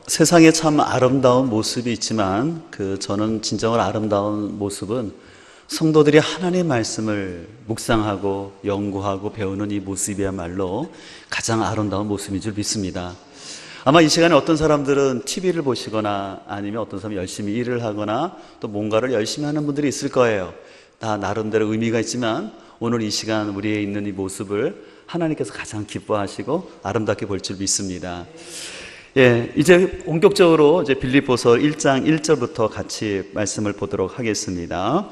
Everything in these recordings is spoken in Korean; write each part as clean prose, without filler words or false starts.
세상에 참 아름다운 모습이 있지만 저는 진정으로 아름다운 모습은 성도들이 하나님의 말씀을 묵상하고 연구하고 배우는 이 모습이야말로 가장 아름다운 모습인 줄 믿습니다. 아마 이 시간에 어떤 사람들은 TV를 보시거나 아니면 어떤 사람이 열심히 일을 하거나 또 뭔가를 열심히 하는 분들이 있을 거예요. 다 나름대로 의미가 있지만 오늘 이 시간 우리의 있는 이 모습을 하나님께서 가장 기뻐하시고 아름답게 볼 줄 믿습니다. 이제 본격적으로 이제 빌립보서 1장 1절부터 같이 말씀을 보도록 하겠습니다.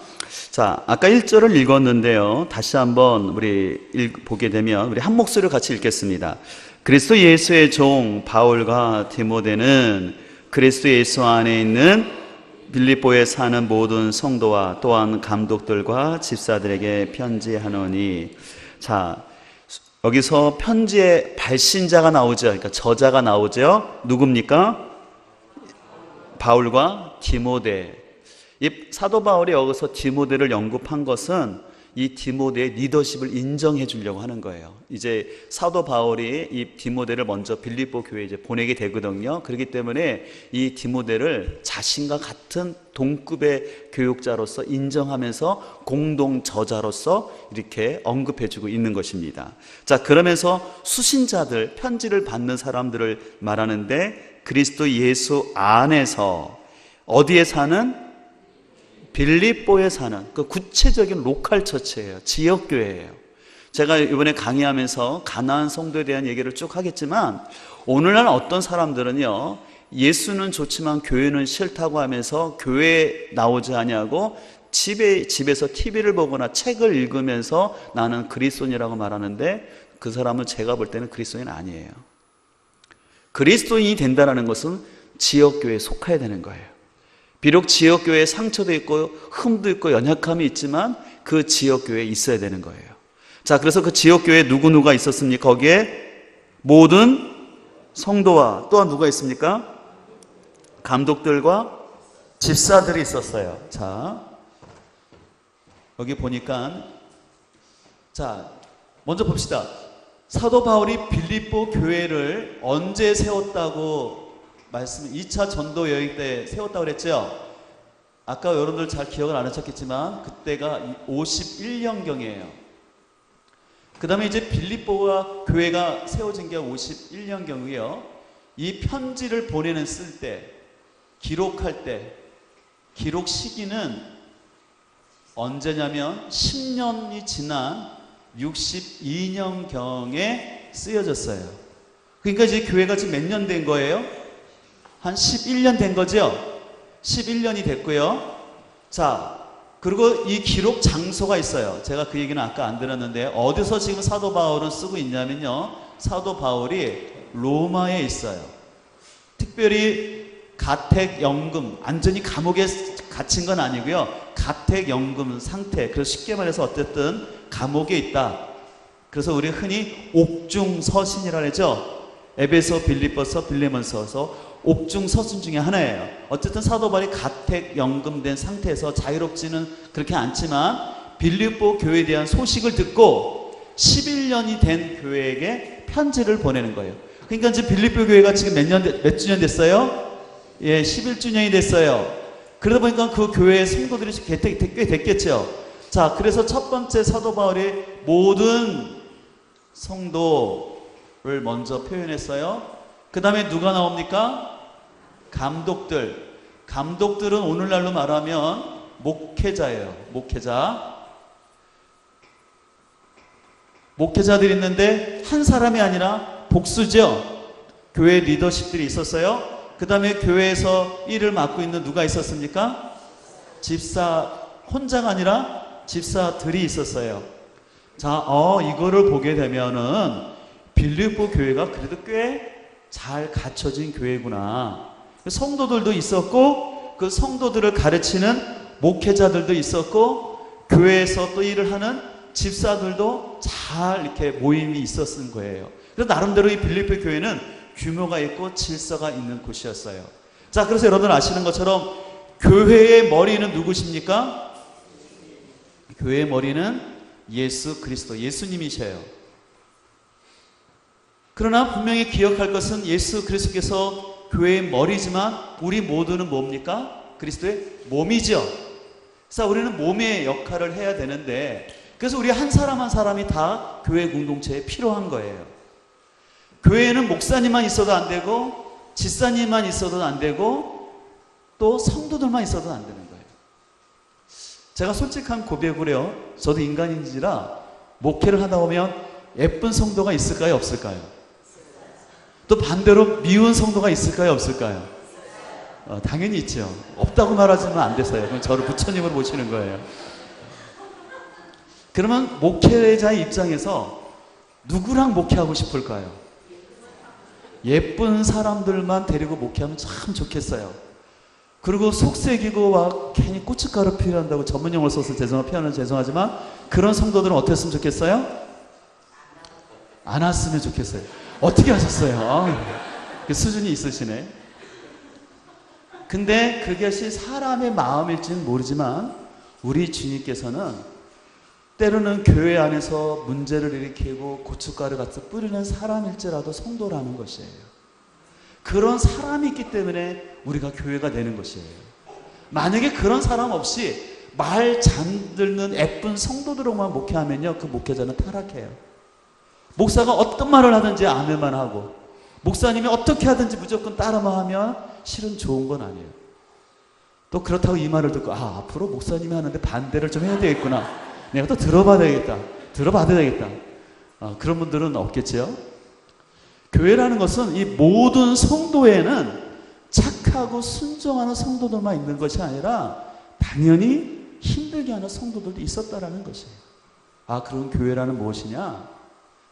자, 아까 1절을 읽었는데요. 다시 한번 우리 보게 되면 우리 한 목소리로 같이 읽겠습니다. 그리스도 예수의 종 바울과 디모데는 그리스도 예수 안에 있는 빌립보에 사는 모든 성도와 또한 감독들과 집사들에게 편지하노니. 자, 여기서 편지의 발신자가 나오죠. 그러니까 저자가 나오죠. 누굽니까? 바울과 디모데. 이 사도 바울이 여기서 디모데를 언급한 것은 이 디모데의 리더십을 인정해 주려고 하는 거예요. 이제 사도 바울이 이 디모데를 먼저 빌립보 교회에 이제 보내게 되거든요. 그렇기 때문에 이 디모데를 자신과 같은 동급의 교육자로서 인정하면서 공동 저자로서 이렇게 언급해 주고 있는 것입니다. 자, 그러면서 수신자들, 편지를 받는 사람들을 말하는데 그리스도 예수 안에서 어디에 사는? 빌립보에 사는 그 구체적인 로컬 처치예요. 지역 교회예요. 제가 이번에 강의하면서 가나안 성도에 대한 얘기를 쭉 하겠지만 오늘날 어떤 사람들은요, 예수는 좋지만 교회는 싫다고 하면서 교회에 나오지 아니하고 집에서 TV를 보거나 책을 읽으면서 나는 그리스도인이라고 말하는데 그 사람은 제가 볼 때는 그리스도인 아니에요. 그리스도인이 된다는 것은 지역교회에 속해야 되는 거예요. 비록 지역교회에 상처도 있고 흠도 있고 연약함이 있지만 그 지역교회에 있어야 되는 거예요. 자, 그래서 그 지역교회에 누구누가 있었습니까? 거기에 모든 성도와 또한 누가 있습니까? 감독들과 집사들이 있었어요. 자, 여기 보니까 자, 먼저 봅시다. 사도 바울이 빌립보 교회를 언제 세웠다고 말씀 2차 전도 여행 때 세웠다고 그랬죠? 아까 여러분들 잘 기억을 안 하셨겠지만 그때가 51년경이에요. 그 다음에 이제 빌립보가 교회가 세워진 게 51년경이고요. 이 편지를 보내는 쓸 때, 기록할 때, 기록 시기는 언제냐면 10년이 지난 62년경에 쓰여졌어요. 그러니까 이제 교회가 지금 몇 년 된 거예요? 한 11년 된 거죠? 11년이 됐고요. 자, 그리고 이 기록 장소가 있어요. 제가 그 얘기는 아까 안 들었는데 어디서 지금 사도 바울은 쓰고 있냐면요, 사도 바울이 로마에 있어요. 특별히 가택연금, 완전히 감옥에 갇힌 건 아니고요, 가택연금 상태. 그래서 쉽게 말해서 어쨌든 감옥에 있다. 그래서 우리 흔히 옥중서신이라 하죠. 에베소, 빌립보서, 빌레몬서서 옥중 서신 중에 하나예요. 어쨌든 사도 바울이 가택연금된 상태에서 자유롭지는 그렇게 않지만 빌립보 교회에 대한 소식을 듣고 11년이 된 교회에게 편지를 보내는 거예요. 그러니까 이제 빌립보 교회가 지금 몇 주년 됐어요? 11주년이 됐어요. 그러다 보니까 그 교회의 성도들이 꽤 됐겠죠. 자, 그래서 첫 번째 사도 바울이 모든 성도를 먼저 표현했어요. 그 다음에 누가 나옵니까? 감독들. 감독들은 오늘날로 말하면 목회자예요. 목회자들이 있는데 한 사람이 아니라 복수죠. 교회 리더십들이 있었어요. 그 다음에 교회에서 일을 맡고 있는 누가 있었습니까? 집사, 혼자가 아니라 집사들이 있었어요. 자, 이거를 보게 되면은 빌립보 교회가 그래도 꽤 잘 갖춰진 교회구나. 성도들도 있었고 그 성도들을 가르치는 목회자들도 있었고 교회에서 또 일을 하는 집사들도 잘 이렇게 모임이 있었던 거예요. 그래서 나름대로 이 빌립보 교회는 규모가 있고 질서가 있는 곳이었어요. 자, 그래서 여러분 아시는 것처럼 교회의 머리는 누구십니까? 교회의 머리는 예수 그리스도, 예수님이셔요. 그러나 분명히 기억할 것은 예수 그리스도께서 교회의 머리지만 우리 모두는 뭡니까? 그리스도의 몸이죠. 그래서 우리는 몸의 역할을 해야 되는데, 그래서 우리 한 사람 한 사람이 다 교회 공동체에 필요한 거예요. 교회에는 목사님만 있어도 안 되고 집사님만 있어도 안 되고 또 성도들만 있어도 안 되는 거예요. 제가 솔직한 고백을 해요. 저도 인간인지라 목회를 하다 보면 예쁜 성도가 있을까요? 없을까요? 또 반대로 미운 성도가 있을까요? 없을까요? 당연히 있죠. 없다고 말하지는 안 됐어요. 그럼 저를 부처님으로 모시는 거예요. 그러면 목회자의 입장에서 누구랑 목회하고 싶을까요? 예쁜 사람들만 데리고 목회하면 참 좋겠어요. 그리고 속색이고 막 괜히 고춧가루 필요한다고 전문용어를 써서 표현은 죄송하지만 그런 성도들은 어땠으면 좋겠어요? 안 왔으면 좋겠어요. 어떻게 하셨어요? 수준이 있으시네. 근데 그것이 사람의 마음일지는 모르지만 우리 주님께서는 때로는 교회 안에서 문제를 일으키고 고춧가루 같이 뿌리는 사람일지라도 성도라는 것이에요. 그런 사람이 있기 때문에 우리가 교회가 되는 것이에요. 만약에 그런 사람 없이 말 잠들는 예쁜 성도들로만 목회하면요, 그 목회자는 타락해요. 목사가 어떤 말을 하든지 아멘만 하고 목사님이 어떻게 하든지 무조건 따라만 하면 실은 좋은 건 아니에요. 또 그렇다고 이 말을 듣고 앞으로 목사님이 하는데 반대를 좀 해야 되겠구나, 내가 또 들어봐야 되겠다. 그런 분들은 없겠죠. 교회라는 것은 이 모든 성도에는 착하고 순종하는 성도들만 있는 것이 아니라 당연히 힘들게 하는 성도들도 있었다라는 것이에요. 그런 교회라는 무엇이냐?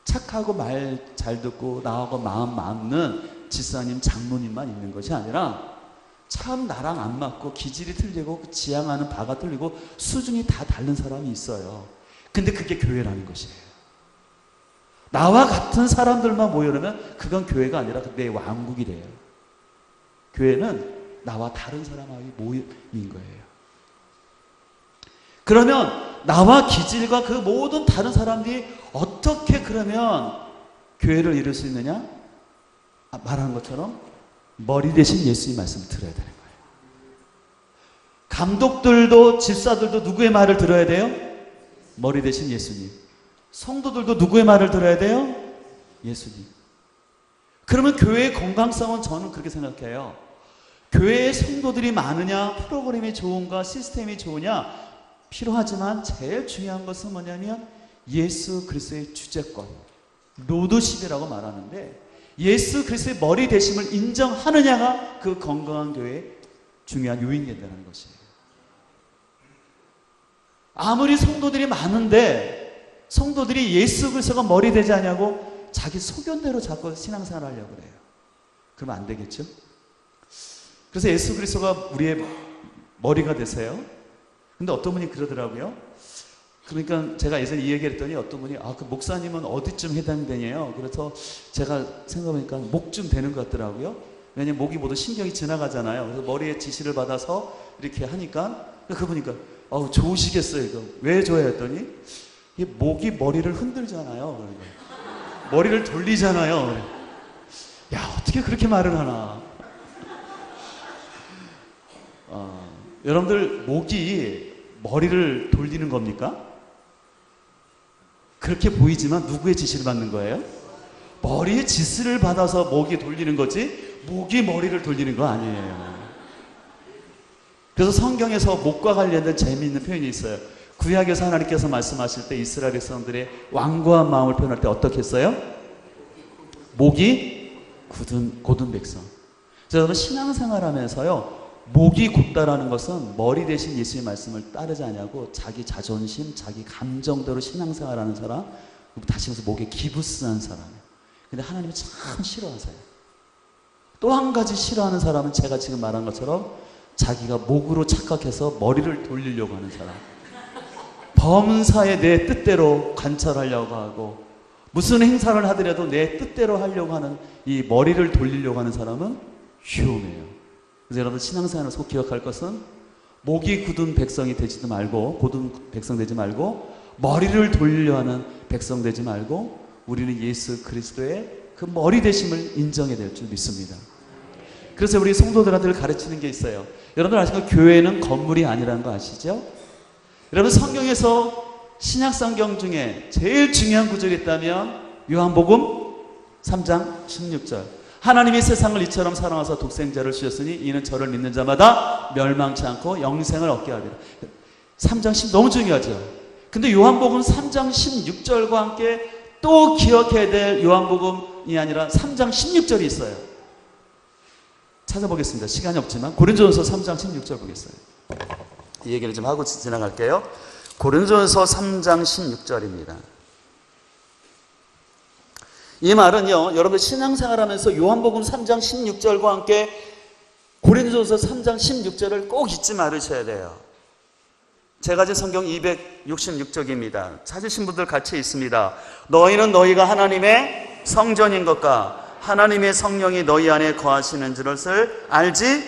착하고 말 잘 듣고 나하고 마음 맞는 집사님, 장로님만 있는 것이 아니라 참 나랑 안 맞고 기질이 틀리고 지향하는 바가 틀리고 수준이 다 다른 사람이 있어요. 근데 그게 교회라는 것이에요. 나와 같은 사람들만 모여놓으면 그건 교회가 아니라 내 왕국이 돼요. 교회는 나와 다른 사람이 모인 거예요. 그러면 나와 기질과 그 모든 다른 사람들이 어떻게 그러면 교회를 이룰 수 있느냐? 말하는 것처럼 머리 대신 예수님 말씀을 들어야 되는 거예요. 감독들도 집사들도 누구의 말을 들어야 돼요? 머리 대신 예수님. 성도들도 누구의 말을 들어야 돼요? 예수님. 그러면 교회의 건강성은 저는 그렇게 생각해요. 교회에 성도들이 많으냐, 프로그램이 좋은가, 시스템이 좋으냐 필요하지만 제일 중요한 것은 뭐냐면 예수 그리스도의 주재권, 로드십이라고 말하는데 예수 그리스도의 머리 되심을 인정하느냐가 그 건강한 교회의 중요한 요인이 된다는 것이에요. 아무리 성도들이 많은데 성도들이 예수 그리스도가 머리 되지 않냐고 자기 소견대로 자꾸 신앙생활을 하려고 그래요. 그러면 안 되겠죠? 그래서 예수 그리스도가 우리의 머리가 되세요. 근데 어떤 분이 그러더라고요. 그러니까 제가 예전에 이 얘기를 했더니 어떤 분이 그 목사님은 어디쯤 해당되냐요? 그래서 제가 생각해보니까 목쯤 되는 것 같더라고요. 왜냐면 목이 모두 신경이 지나가잖아요. 그래서 머리에 지시를 받아서 이렇게 하니까 그러니까 좋으시겠어요. 이거 왜 좋아요? 했더니 이 목이 머리를 흔들잖아요. 그러니까 머리를 돌리잖아요. 야, 어떻게 그렇게 말을 하나? 여러분들 목이 머리를 돌리는 겁니까? 그렇게 보이지만 누구의 지시를 받는 거예요? 머리의 지시를 받아서 목이 돌리는 거지 목이 머리를 돌리는 거 아니에요. 그래서 성경에서 목과 관련된 재미있는 표현이 있어요. 구약에서 하나님께서 말씀하실 때 이스라엘 백성들의 완고한 마음을 표현할 때 어떻게 했어요? 목이 곧은 백성. 그래서 여러분 신앙생활하면서요, 목이 곧다라는 것은 머리 대신 예수의 말씀을 따르지 않냐고 자기 자존심, 자기 감정대로 신앙생활하는 사람, 다시 말해서 목에 기부스한 사람이에요. 근데 하나님이 참 싫어하세요. 또 한 가지 싫어하는 사람은 제가 지금 말한 것처럼 자기가 목으로 착각해서 머리를 돌리려고 하는 사람, 범사에 내 뜻대로 관찰하려고 하고 무슨 행사를 하더라도 내 뜻대로 하려고 하는 이 머리를 돌리려고 하는 사람은 위험해요. 그래서 여러분 신앙생활을 꼭 기억할 것은 목이 굳은 백성이 되지도 말고, 곧은 백성 되지 말고, 머리를 돌리려 하는 백성 되지 말고, 우리는 예수 그리스도의 그 머리 되심을 인정해야 될 줄 믿습니다. 그래서 우리 성도들한테 가르치는 게 있어요. 여러분들 아시죠? 교회는 건물이 아니라는 거 아시죠? 여러분 성경에서 신약 성경 중에 제일 중요한 구절이 있다면 요한복음 3장 16절. 하나님이 세상을 이처럼 사랑하사 독생자를 주셨으니 이는 저를 믿는 자마다 멸망치 않고 영생을 얻게 하리라. 3장 10 너무 중요하죠. 근데 요한복음 3장 16절과 함께 또 기억해야 될 요한복음이 아니라 3장 16절이 있어요. 찾아보겠습니다. 시간이 없지만 고린도전서 3장 16절 보겠어요. 이 얘기를 좀 하고 지나갈게요. 고린도전서 3장 16절입니다. 이 말은요, 여러분들 신앙생활하면서 요한복음 3장 16절과 함께 고린도전서 3장 16절을 꼭 잊지 말으셔야 돼요. 제가 가진 성경 266쪽입니다. 찾으신 분들 같이 있습니다. 너희는 너희가 하나님의 성전인 것과 하나님의 성령이 너희 안에 거하시는 줄을 알지?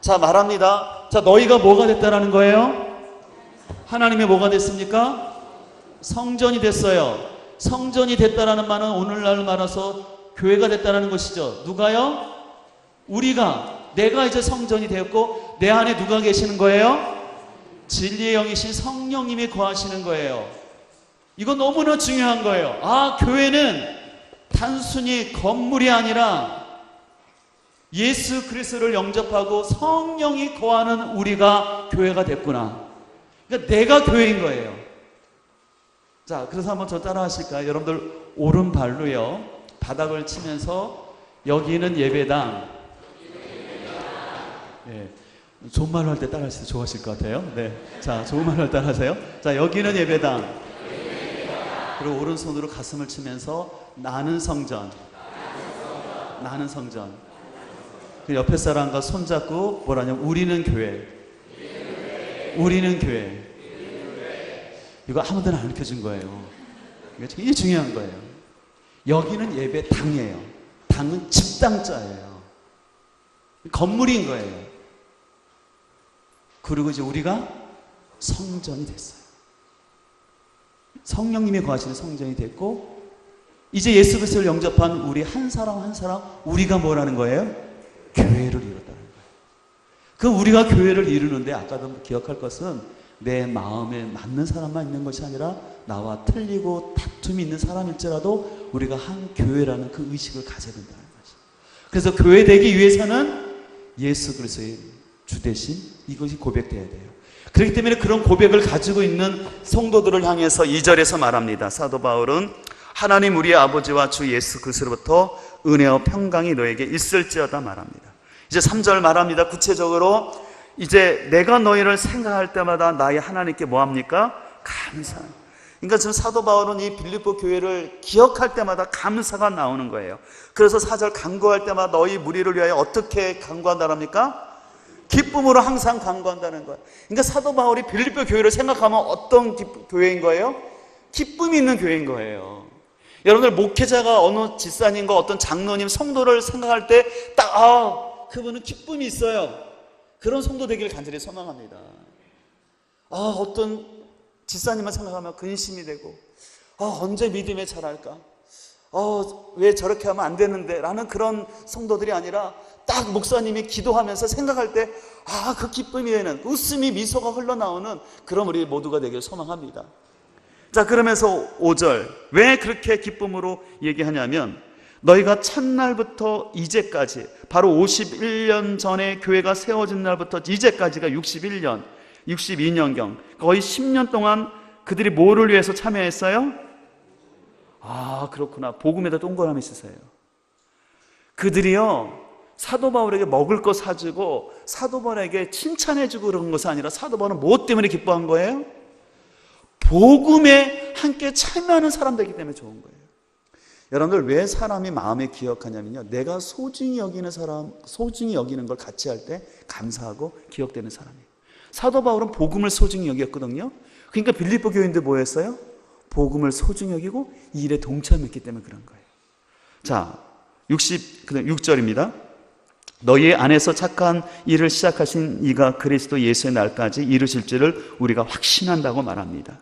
자, 말합니다. 자, 너희가 뭐가 됐다라는 거예요? 하나님의 뭐가 됐습니까? 성전이 됐어요. 성전이 됐다라는 말은 오늘날 말아서 교회가 됐다라는 것이죠. 누가요? 우리가, 내가 이제 성전이 되었고 내 안에 누가 계시는 거예요? 진리의 영이신 성령님이 거하시는 거예요. 이건 너무나 중요한 거예요. 아, 교회는 단순히 건물이 아니라 예수 그리스도를 영접하고 성령이 거하는 우리가 교회가 됐구나. 그러니까 내가 교회인 거예요. 자, 그래서 한번 저 따라 하실까요? 여러분들 오른발로요 바닥을 치면서 여기는 예배당. 네. 좋은 말로 할 때 따라 하시면 좋아하실 것 같아요. 네. 자, 좋은 말로 할 때 따라 하세요. 자, 여기는 예배당. 그리고 오른손으로 가슴을 치면서 나는 성전. 나는 성전. 그 옆에 사람과 손잡고 뭐라냐면 우리는 교회. 우리는 교회. 이거 아무데나 안 가르쳐준 거예요. 이게 중요한 거예요. 여기는 예배당이에요. 당은 집당자예요. 건물인 거예요. 그리고 이제 우리가 성전이 됐어요. 성령님이 거하시는 성전이 됐고 이제 예수 그리스도를 영접한 우리 한 사람 한 사람 우리가 뭐라는 거예요? 교회를 이뤘다는 거예요. 그 우리가 교회를 이루는데 아까도 기억할 것은 내 마음에 맞는 사람만 있는 것이 아니라 나와 틀리고 다툼이 있는 사람일지라도 우리가 한 교회라는 그 의식을 가져야 된다는 것이죠. 그래서 교회 되기 위해서는 예수 그리스도의 주대신 이것이 고백돼야 돼요. 그렇기 때문에 그런 고백을 가지고 있는 성도들을 향해서 2절에서 말합니다. 사도 바울은 하나님 우리의 아버지와 주 예수 그리스도로부터 은혜와 평강이 너에게 있을지어다 말합니다. 이제 3절 말합니다. 구체적으로 이제 내가 너희를 생각할 때마다 나의 하나님께 뭐합니까? 감사. 그러니까 지금 사도 바울은 이 빌립보 교회를 기억할 때마다 감사가 나오는 거예요. 그래서 4절 간구할 때마다 너희 무리를 위하여 어떻게 간구한다랍니까? 기쁨으로 항상 간구한다는 거예요. 그러니까 사도 바울이 빌립보 교회를 생각하면 어떤 교회인 거예요? 기쁨이 있는 교회인 거예요. 여러분들 목회자가 어느 집사님과 어떤 장로님, 성도를 생각할 때 딱 그분은 기쁨이 있어요. 그런 성도 되기를 간절히 소망합니다. 어떤 집사님만 생각하면 근심이 되고 언제 믿음에 자랄까? 왜 저렇게 하면 안 되는데? 라는 그런 성도들이 아니라 딱 목사님이 기도하면서 생각할 때 그 기쁨이에는 웃음이 미소가 흘러나오는 그런 우리 모두가 되길 소망합니다. 자, 그러면서 5절 왜 그렇게 기쁨으로 얘기하냐면 너희가 첫날부터 이제까지 바로 51년 전에 교회가 세워진 날부터 이제까지가 61년 62년경 거의 10년 동안 그들이 뭐를 위해서 참여했어요? 그렇구나. 복음에다 동그라미 쓰세요. 그들이요 사도 바울에게 먹을 거 사주고 사도 바울에게 칭찬해주고 그런 것이 아니라 사도 바울은 무엇 때문에 기뻐한 거예요? 복음에 함께 참여하는 사람 되기 때문에 좋은 거예요. 여러분들 왜 사람이 마음에 기억하냐면요 내가 소중히 여기는 사람, 소중히 여기는 걸 같이 할 때 감사하고 기억되는 사람이에요. 사도 바울은 복음을 소중히 여겼거든요. 그러니까 빌립보 교인들 뭐 했어요? 복음을 소중히 여기고 이 일에 동참했기 때문에 그런 거예요. 자, 6절입니다. 너희 안에서 착한 일을 시작하신 이가 그리스도 예수의 날까지 이루실 줄을 우리가 확신한다고 말합니다.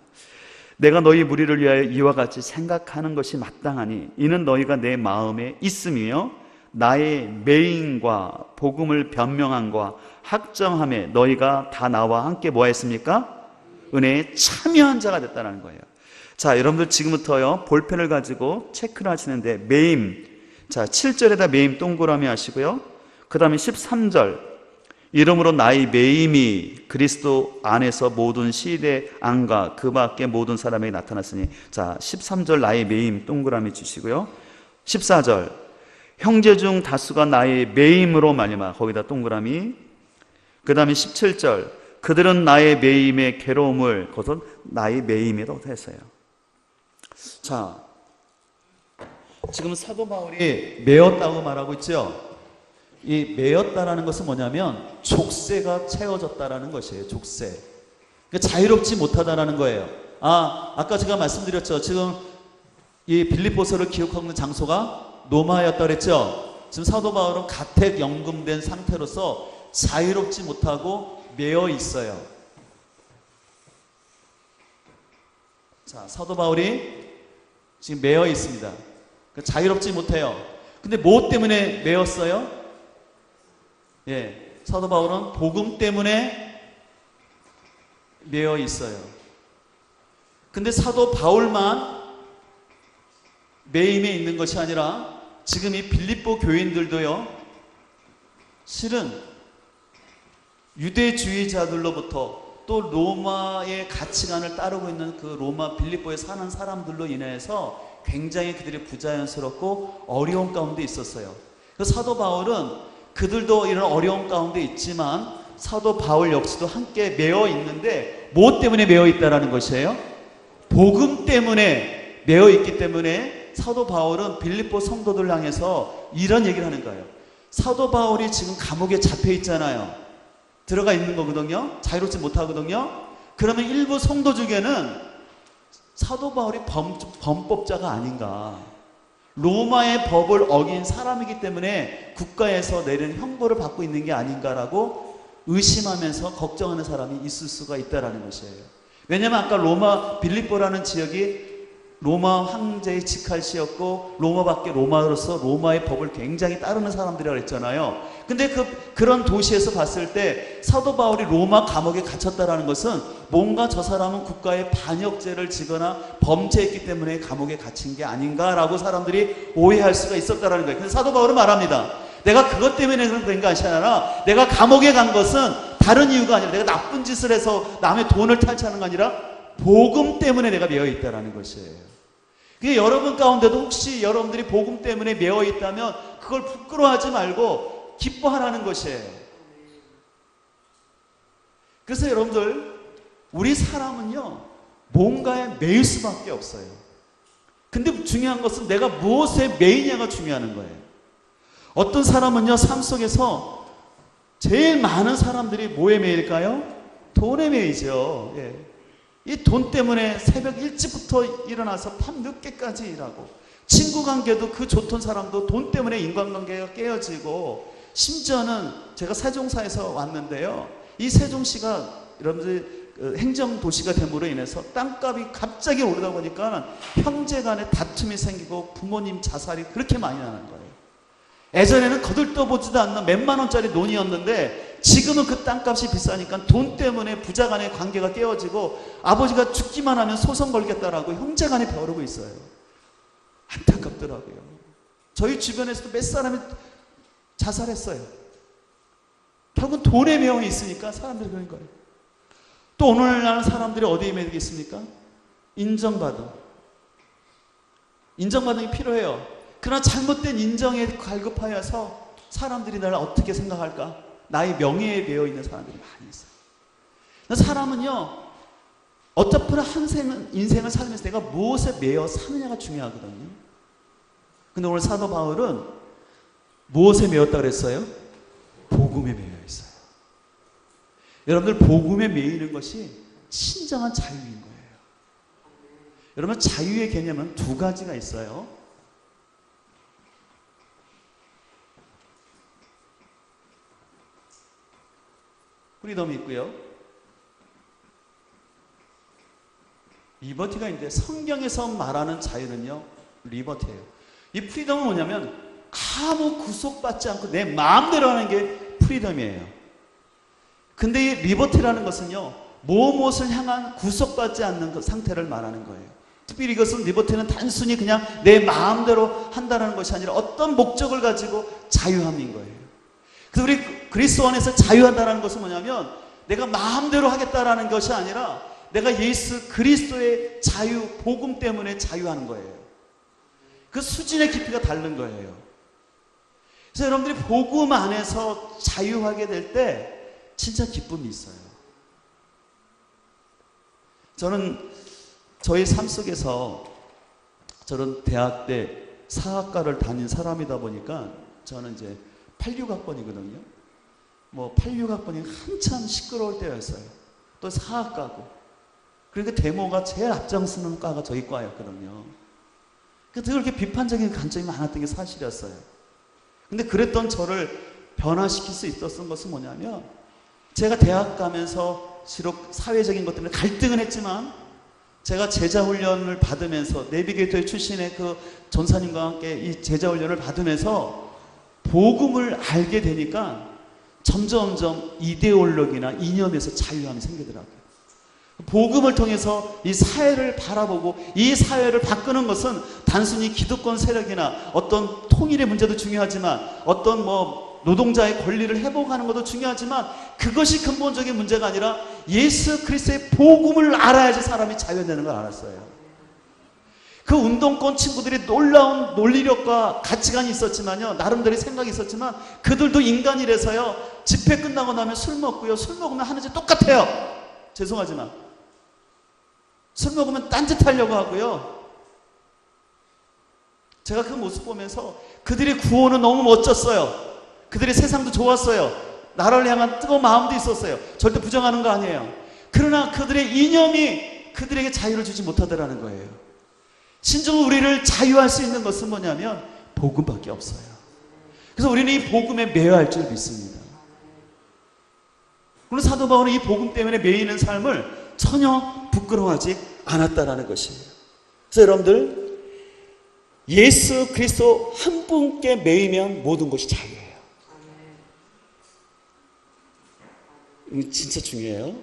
내가 너희 무리를 위하여 이와 같이 생각하는 것이 마땅하니 이는 너희가 내 마음에 있음이며 나의 매인과 복음을 변명함과 학정함에 너희가 다 나와 함께 뭐 했습니까? 은혜에 참여한 자가 됐다는 거예요. 자, 여러분들 지금부터요 볼펜을 가지고 체크를 하시는데 매임, 자 7절에다 매임 동그라미 하시고요, 그 다음에 13절 이름으로 나의 매임이 그리스도 안에서 모든 시대 안과 그 밖에 모든 사람에게 나타났으니, 자 13절 나의 매임 동그라미 주시고요, 14절 형제 중 다수가 나의 매임으로 말미암아 거기다 동그라미, 그 다음에 17절 그들은 나의 매임의 괴로움을 그것은 나의 매임이라고 했어요. 자, 지금 사도 바울이 매었다고 말하고 있죠. 이 매었다라는 것은 뭐냐면 족쇄가 채워졌다라는 것이에요. 족쇄. 그러니까 자유롭지 못하다라는 거예요. 아까 제가 말씀드렸죠. 지금 이 빌립보서를 기록하고 있는 장소가 로마였다 그랬죠. 지금 사도 바울은 가택 연금된 상태로서 자유롭지 못하고 매어 있어요. 자, 사도 바울이 지금 매어 있습니다. 그러니까 자유롭지 못해요. 근데 뭐 때문에 매었어요? 예, 사도 바울은 복음 때문에 매어 있어요. 근데 사도 바울만 매임에 있는 것이 아니라 지금 이 빌립보 교인들도요, 실은 유대주의자들로부터 또 로마의 가치관을 따르고 있는 그 로마 빌립보에 사는 사람들로 인해서 굉장히 그들이 부자연스럽고 어려운 가운데 있었어요. 그 사도 바울은 그들도 이런 어려운 가운데 있지만 사도 바울 역시도 함께 매어 있는데 뭐 때문에 매어 있다라는 것이에요? 복음 때문에 매어 있기 때문에 사도 바울은 빌립보 성도들 향해서 이런 얘기를 하는 거예요. 사도 바울이 지금 감옥에 잡혀 있잖아요. 들어가 있는 거거든요. 자유롭지 못하거든요. 그러면 일부 성도 중에는 사도 바울이 범법자가 아닌가, 로마의 법을 어긴 사람이기 때문에 국가에서 내리는 형벌을 받고 있는 게 아닌가라고 의심하면서 걱정하는 사람이 있을 수가 있다는 것이에요. 왜냐하면 아까 로마 빌립보라는 지역이 로마 황제의 직할시였고 로마밖에 로마로서 로마의 법을 굉장히 따르는 사람들이라고 했잖아요. 근데 그런 도시에서 봤을 때 사도 바울이 로마 감옥에 갇혔다라는 것은 뭔가 저 사람은 국가의 반역죄를 지거나 범죄했기 때문에 감옥에 갇힌 게 아닌가라고 사람들이 오해할 수가 있었다라는 거예요. 근데 사도 바울은 말합니다. 내가 그것 때문에 그런 것이 아니라 내가 감옥에 간 것은 다른 이유가 아니라 내가 나쁜 짓을 해서 남의 돈을 탈취하는 게 아니라 복음 때문에 내가 매여 있다라는 것이에요. 그게 여러분 가운데도 혹시 여러분들이 복음 때문에 매여 있다면 그걸 부끄러워하지 말고 기뻐하라는 것이에요. 그래서 여러분들, 우리 사람은요 뭔가에 매일 수밖에 없어요. 근데 중요한 것은 내가 무엇에 매이냐가 중요한 거예요. 어떤 사람은요 삶 속에서 제일 많은 사람들이 뭐에 매일까요? 돈에 매이죠. 예. 이 돈 때문에 새벽 일찍부터 일어나서 밤 늦게까지 일하고, 친구 관계도 그 좋던 사람도 돈 때문에 인간관계가 깨어지고, 심지어는 제가 세종사에서 왔는데요, 이 세종시가 여러분들 행정도시가 됨으로 인해서 땅값이 갑자기 오르다 보니까 형제 간에 다툼이 생기고 부모님 자살이 그렇게 많이 나는 거예요. 예전에는 거들떠보지도 않는 몇만 원짜리 논이었는데 지금은 그 땅값이 비싸니까 돈 때문에 부자 간의 관계가 깨어지고 아버지가 죽기만 하면 소송 걸겠다라고 형제 간에 벼르고 있어요. 안타깝더라고요. 저희 주변에서도 몇 사람이 자살했어요. 결국은 돈에 매여 있으니까 사람들이 그런 거예요. 또 오늘날 사람들이 어디에 매여 있습니까? 인정받음. 인정받는 게 필요해요. 그러나 잘못된 인정에 갈급하여서 사람들이 나를 어떻게 생각할까? 나의 명예에 매여 있는 사람들이 많이 있어요. 사람은요, 어차피 인생을 살면서 내가 무엇에 매여 사느냐가 중요하거든요. 근데 오늘 사도 바울은 무엇에 매였다 그랬어요? 복음에 매여 있어요. 여러분들, 복음에 매이는 것이 진정한 자유인 거예요. 여러분, 자유의 개념은 두 가지가 있어요. 프리덤이 있고요, 리버티가 있는데 성경에서 말하는 자유는요, 리버티예요. 이 프리덤은 뭐냐면 아무 구속받지 않고 내 마음대로 하는 게 프리덤이에요. 근데 이 리버티라는 것은요, 무엇을 향한 구속받지 않는 그 상태를 말하는 거예요. 특별히 이것은 리버티는 단순히 그냥 내 마음대로 한다는 것이 아니라 어떤 목적을 가지고 자유함인 거예요. 그래서 우리 그리스도 안에서 자유한다는 것은 뭐냐면 내가 마음대로 하겠다라는 것이 아니라 내가 예수 그리스도의 자유, 복음 때문에 자유하는 거예요. 그 수준의 깊이가 다른 거예요. 그래서 여러분들이 복음 안에서 자유하게 될 때 진짜 기쁨이 있어요. 저는 저희 삶 속에서 저는 대학 때 사학과를 다닌 사람이다 보니까 저는 이제 86학번이거든요. 뭐 86학번이 한참 시끄러울 때였어요. 또 사학과고. 그러니까 데모가 제일 앞장서는 과가 저희 과였거든요. 그래서 그렇게 비판적인 관점이 많았던 게 사실이었어요. 근데 그랬던 저를 변화시킬 수 있었던 것은 뭐냐면 제가 대학 가면서 비록 사회적인 것 때문에 갈등은 했지만 제가 제자훈련을 받으면서 내비게이터 출신의 그 전사님과 함께 이 제자훈련을 받으면서 복음을 알게 되니까 점점점 이데올로기나 이념에서 자유함이 생기더라고요. 복음을 통해서 이 사회를 바라보고 이 사회를 바꾸는 것은 단순히 기득권 세력이나 어떤 통일의 문제도 중요하지만 어떤 노동자의 권리를 회복하는 것도 중요하지만 그것이 근본적인 문제가 아니라 예수 그리스도의 복음을 알아야지 사람이 자유되는 걸 알았어요. 그 운동권 친구들이 놀라운 논리력과 가치관이 있었지만요, 나름대로 생각이 있었지만 그들도 인간이라서요, 집회 끝나고 나면 술 먹고요, 술 먹으면 하는 짓 똑같아요. 죄송하지만 술 먹으면 딴짓 하려고 하고요. 제가 그 모습 보면서 그들의 구호는 너무 멋졌어요. 그들의 세상도 좋았어요. 나라를 향한 뜨거운 마음도 있었어요. 절대 부정하는 거 아니에요. 그러나 그들의 이념이 그들에게 자유를 주지 못하더라는 거예요. 진정 우리를 자유할 수 있는 것은 뭐냐면 복음밖에 없어요. 그래서 우리는 이 복음에 매여야 할 줄 믿습니다. 그런데 사도 바울은 이 복음 때문에 매이는 삶을 전혀 부끄러워하지 않았다라는 것이에요. 그래서 여러분들, 예수 그리스도 한 분께 매이면 모든 것이 자유예요. 이거 진짜 중요해요.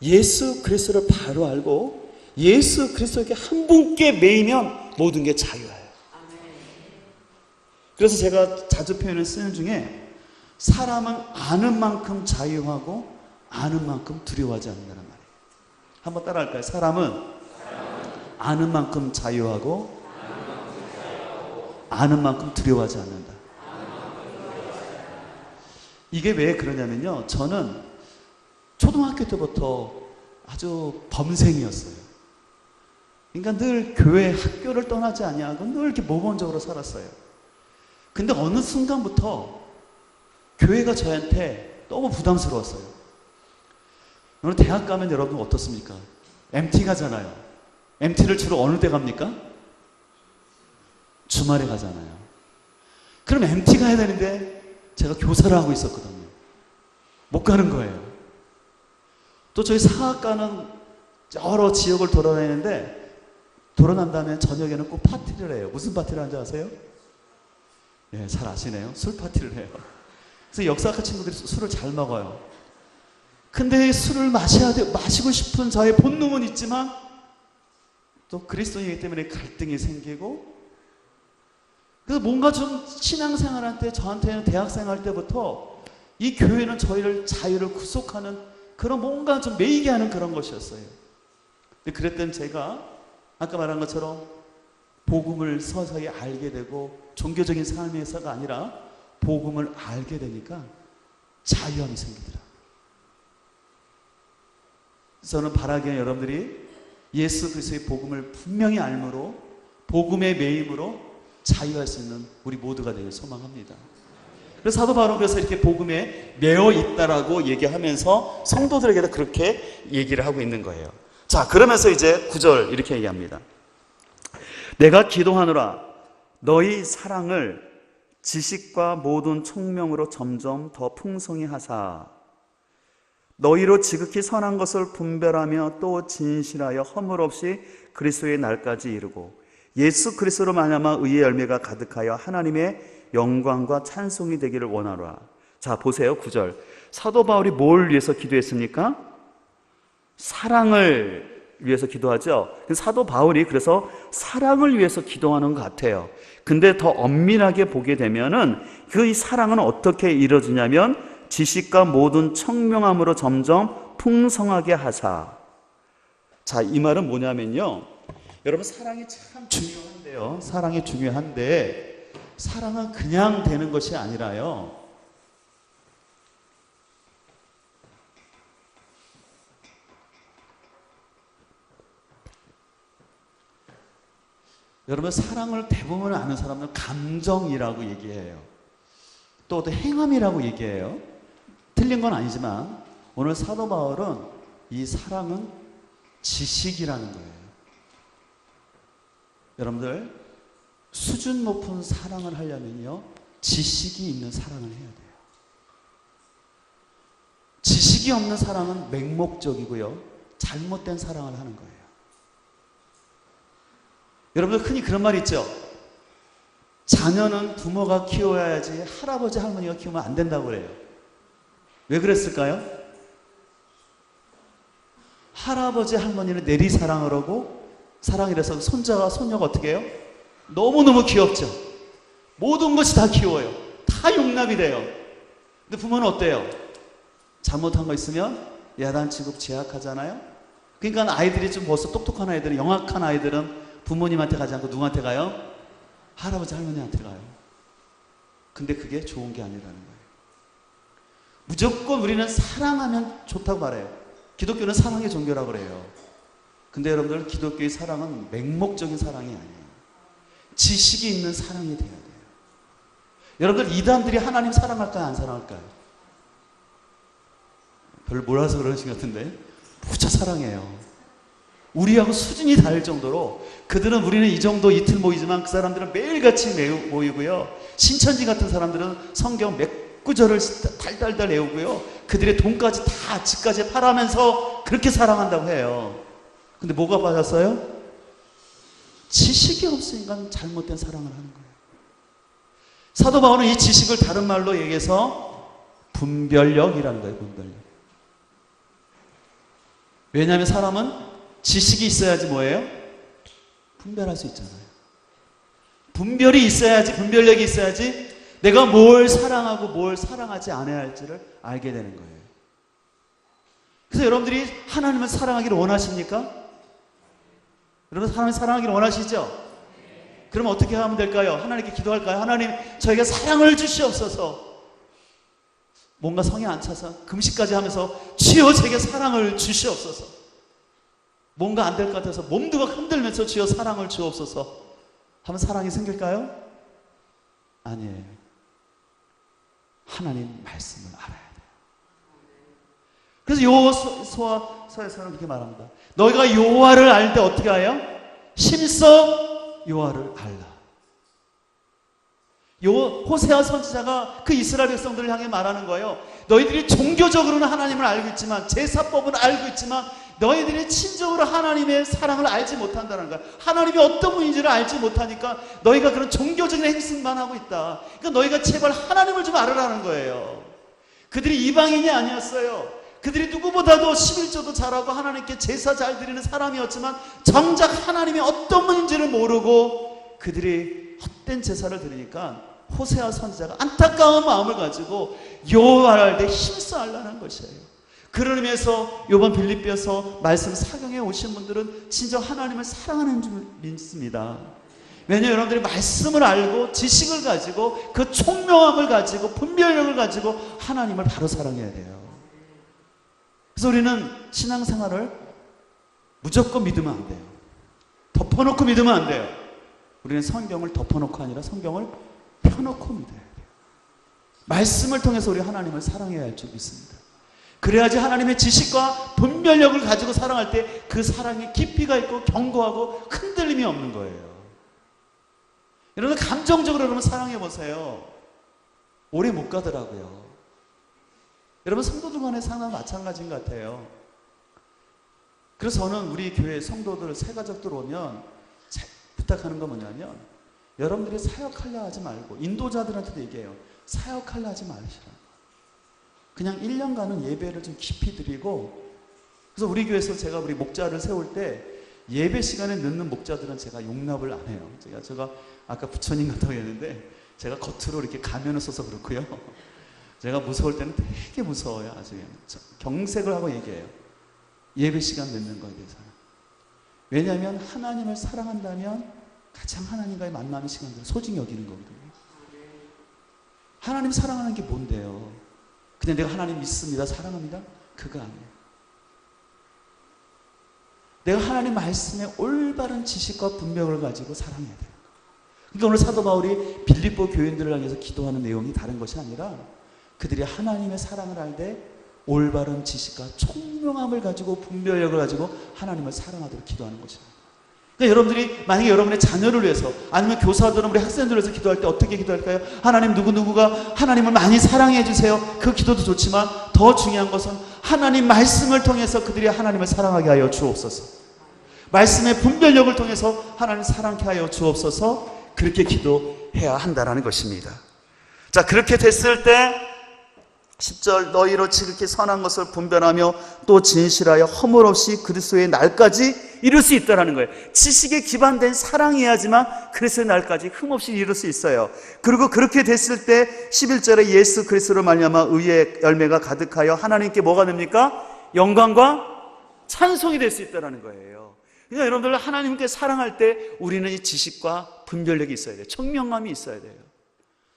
예수 그리스도를 바로 알고 예수 그리스도에게 한 분께 매이면 모든 게 자유예요. 그래서 제가 자주 표현을 쓰는 중에 사람은 아는 만큼 자유하고 아는 만큼 두려워하지 않는다는 말이에요. 한번 따라할까요? 사람은 아는 만큼 자유하고 아는 만큼 두려워하지 않는다. 이게 왜 그러냐면요, 저는 초등학교 때부터 아주 범생이었어요. 그러니까 늘 교회 학교를 떠나지 아니하고 늘 이렇게 모범적으로 살았어요. 근데 어느 순간부터 교회가 저한테 너무 부담스러웠어요. 오늘 대학 가면 여러분 어떻습니까? MT 가잖아요. MT를 주로 어느 때 갑니까? 주말에 가잖아요. 그럼 MT 가야 되는데 제가 교사를 하고 있었거든요. 못 가는 거예요. 또 저희 사학과는 여러 지역을 돌아다니는데 돌아난 다음에 저녁에는 꼭 파티를 해요. 무슨 파티를 하는지 아세요? 예, 잘 아시네요. 술 파티를 해요. 그래서 역사학과 친구들이 술을 잘 먹어요. 근데 술을 마시고 싶은 저의 본능은 있지만 또 그리스도이기 때문에 갈등이 생기고, 그래서 뭔가 좀 신앙생활할 때, 저한테는 대학생활 때부터 이 교회는 저희를 자유를 구속하는 그런 뭔가 좀 매이게 하는 그런 것이었어요. 근데 그랬던 제가 아까 말한 것처럼 복음을 서서히 알게 되고 종교적인 삶에서가 아니라 복음을 알게 되니까 자유함이 생기더라고요. 저는 바라기는 여러분들이 예수 그리스도의 복음을 분명히 알므로 복음의 매임으로 자유할 수 있는 우리 모두가 되길 소망합니다. 그래서 사도 바울은 그래서 이렇게 복음에 매어 있다라고 얘기하면서 성도들에게도 그렇게 얘기를 하고 있는 거예요. 자, 그러면서 이제 9절 이렇게 얘기합니다. 내가 기도하노라 너희 사랑을 지식과 모든 총명으로 점점 더 풍성히 하사 너희로 지극히 선한 것을 분별하며 또 진실하여 허물 없이 그리스도의 날까지 이르고 예수 그리스도로 말미암아 의의 열매가 가득하여 하나님의 영광과 찬송이 되기를 원하노라. 자, 보세요. 9절. 사도 바울이 뭘 위해서 기도했습니까? 사랑을 위해서 기도하죠. 사도 바울이 그래서 사랑을 위해서 기도하는 것 같아요. 근데 더 엄밀하게 보게 되면은 그 사랑은 어떻게 이루어지냐면 지식과 모든 청명함으로 점점 풍성하게 하사. 자, 이 말은 뭐냐면요. 여러분, 사랑이 참 중요한데요. 사랑이 중요한데 사랑은 그냥 되는 것이 아니라요. 여러분, 사랑을 대부분 아는 사람들은 감정이라고 얘기해요. 또 행함이라고 얘기해요. 틀린 건 아니지만 오늘 사도 바울은 이 사랑은 지식이라는 거예요. 여러분들, 수준 높은 사랑을 하려면요, 지식이 있는 사랑을 해야 돼요. 지식이 없는 사랑은 맹목적이고요, 잘못된 사랑을 하는 거예요. 여러분들 흔히 그런 말 있죠. 자녀는 부모가 키워야지 할아버지 할머니가 키우면 안 된다고 그래요. 왜 그랬을까요? 할아버지 할머니는 내리사랑을 하고 사랑이라서 손자가 손녀가 어떻게 해요? 너무너무 귀엽죠. 모든 것이 다 귀여워요. 다 용납이 돼요. 근데 부모는 어때요? 잘못한 거 있으면 야단 취급 제약하잖아요. 그러니까 아이들이 좀 벌써 똑똑한 아이들은, 영악한 아이들은 부모님한테 가지 않고 누구한테 가요? 할아버지 할머니한테 가요. 근데 그게 좋은 게 아니라는 거예요. 무조건 우리는 사랑하면 좋다고 말해요. 기독교는 사랑의 종교라고 그래요. 근데 여러분들, 기독교의 사랑은 맹목적인 사랑이 아니에요. 지식이 있는 사랑이 돼야 돼요. 여러분들, 이단들이 하나님 사랑할까요? 안 사랑할까요? 별로 몰라서 그러신 것 같은데 무척 사랑해요. 우리하고 수준이 다를 정도로. 그들은 우리는 이 정도 이틀 모이지만 그 사람들은 매일같이 모이고요, 신천지 같은 사람들은 성경 몇 구절을 달달달 외우고요, 그들의 돈까지 다 집까지 팔아면서 그렇게 사랑한다고 해요. 근데 뭐가 빠졌어요? 지식이 없으니까 잘못된 사랑을 하는 거예요. 사도 바울은 이 지식을 다른 말로 얘기해서 분별력이라는 거예요. 분별력. 왜냐하면 사람은 지식이 있어야지 뭐예요? 분별할 수 있잖아요. 분별이 있어야지, 분별력이 있어야지 내가 뭘 사랑하고 뭘 사랑하지 않아야 할지를 알게 되는 거예요. 그래서 여러분들이 하나님을 사랑하기를 원하십니까? 여러분, 하나님 사랑하기를 원하시죠? 그러면 어떻게 하면 될까요? 하나님께 기도할까요? 하나님, 저에게 사랑을 주시옵소서. 뭔가 성에 안 차서 금식까지 하면서 주여 제게 사랑을 주시옵소서. 뭔가 안 될 것 같아서 몸두가 흔들면서 주여 사랑을 주옵소서 하면 사랑이 생길까요? 아니에요. 하나님 말씀을 알아야 돼요. 그래서 여호수아서에서는 그렇게 말합니다. 너희가 여호와를 알 때 어떻게 해요? 힘써 여호와를 알라. 호세아 선지자가 그 이스라엘 백성들을 향해 말하는 거예요. 너희들이 종교적으로는 하나님을 알고 있지만, 제사법은 알고 있지만 너희들이 친정으로 하나님의 사랑을 알지 못한다는 거야. 하나님이 어떤 분인지를 알지 못하니까 너희가 그런 종교적인 행실만 하고 있다. 그러니까 너희가 제발 하나님을 좀 알으라는 거예요. 그들이 이방인이 아니었어요. 그들이 누구보다도 11조도 잘하고 하나님께 제사 잘 드리는 사람이었지만 정작 하나님이 어떤 분인지를 모르고 그들이 헛된 제사를 드리니까 호세아 선지자가 안타까운 마음을 가지고 여호와를 알 때 힘써 알라는 것이에요. 그런 의미에서 이번 빌립보서 말씀 사경에 오신 분들은 진정 하나님을 사랑하는 줄 믿습니다. 왜냐하면 여러분들이 말씀을 알고 지식을 가지고 그 총명함을 가지고 분별력을 가지고 하나님을 바로 사랑해야 돼요. 그래서 우리는 신앙생활을 무조건 믿으면 안 돼요. 덮어놓고 믿으면 안 돼요. 우리는 성경을 덮어놓고 아니라 성경을 펴놓고 믿어야 돼요. 말씀을 통해서 우리 하나님을 사랑해야 할 줄 믿습니다. 그래야지 하나님의 지식과 분별력을 가지고 사랑할 때 그 사랑에 깊이가 있고 견고하고 흔들림이 없는 거예요. 여러분, 감정적으로 그러면 사랑해 보세요. 오래 못 가더라고요. 여러분 성도들 간의 상황은 마찬가지인 것 같아요. 그래서 저는 우리 교회 성도들 새가족들 오면 부탁하는 건 뭐냐면 여러분들이 사역하려 하지 말고 인도자들한테도 얘기해요. 사역하려 하지 마시라. 그냥 1년간은 예배를 좀 깊이 드리고, 그래서 우리 교회에서 제가 우리 목자를 세울 때 예배 시간에 늦는 목자들은 제가 용납을 안 해요. 제가 아까 부처님 같다고 했는데 제가 겉으로 이렇게 가면을 써서 그렇고요. 제가 무서울 때는 되게 무서워요. 아주 경색을 하고 얘기해요. 예배 시간 늦는 거에 대해서는. 왜냐하면 하나님을 사랑한다면 가장 하나님과의 만남의 시간들을 소중히 여기는 거거든요. 하나님 사랑하는 게 뭔데요? 그냥 내가 하나님 믿습니다, 사랑합니다? 그거 아니에요. 내가 하나님 말씀에 올바른 지식과 분별을 가지고 사랑해야 돼요. 그러니까 오늘 사도 바울이 빌립보 교인들을 향해서 기도하는 내용이 다른 것이 아니라 그들이 하나님의 사랑을 알되 올바른 지식과 총명함을 가지고 분별력을 가지고 하나님을 사랑하도록 기도하는 것입니다. 그러니까 여러분들이 만약에 여러분의 자녀를 위해서 아니면 교사들은 우리 학생들을 위해서 기도할 때 어떻게 기도할까요? 하나님 누구누구가 하나님을 많이 사랑해 주세요. 그 기도도 좋지만 더 중요한 것은 하나님 말씀을 통해서 그들이 하나님을 사랑하게 하여 주옵소서. 말씀의 분별력을 통해서 하나님 사랑케 하여 주옵소서. 그렇게 기도해야 한다는 것입니다. 자, 그렇게 됐을 때 10절 너희로 지극히 선한 것을 분별하며 또 진실하여 허물 없이 그리스도의 날까지 이룰 수 있다는 거예요. 지식에 기반된 사랑이어야지만 그리스도의 날까지 흠없이 이룰 수 있어요. 그리고 그렇게 됐을 때 11절에 예수 그리스도로 말미암아 의의 열매가 가득하여 하나님께 뭐가 됩니까? 영광과 찬송이 될 수 있다는 거예요. 그러니까 여러분들 하나님께 사랑할 때 우리는 이 지식과 분별력이 있어야 돼요. 청명함이 있어야 돼요.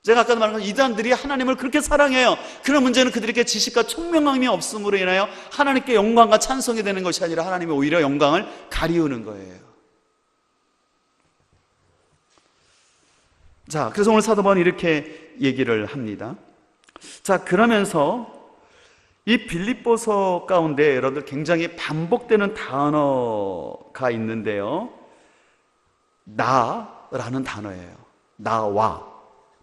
제가 아까 말한 이단들이 하나님을 그렇게 사랑해요. 그런 문제는 그들에게 지식과 총명함이 없음으로 인하여 하나님께 영광과 찬송이 되는 것이 아니라 하나님이 오히려 영광을 가리우는 거예요. 자, 그래서 오늘 사도 바울은 이렇게 얘기를 합니다. 자, 그러면서 이 빌립보서 가운데 여러분들 굉장히 반복되는 단어가 있는데요. 나라는 단어예요. 나와.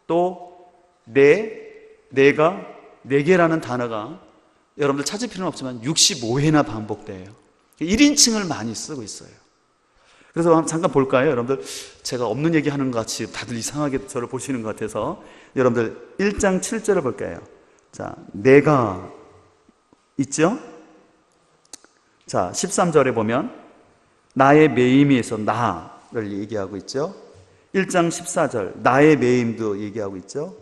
또 내가, 내게라는 단어가 여러분들 찾을 필요는 없지만 65회나 반복돼요. 1인칭을 많이 쓰고 있어요. 그래서 잠깐 볼까요? 여러분들 제가 없는 얘기하는 것 같이 다들 이상하게 저를 보시는 것 같아서 여러분들 1장 7절을 볼까요? 자, 내가 있죠? 자, 13절에 보면 나의 매임에서 나를 얘기하고 있죠? 1장 14절 나의 매임도 얘기하고 있죠.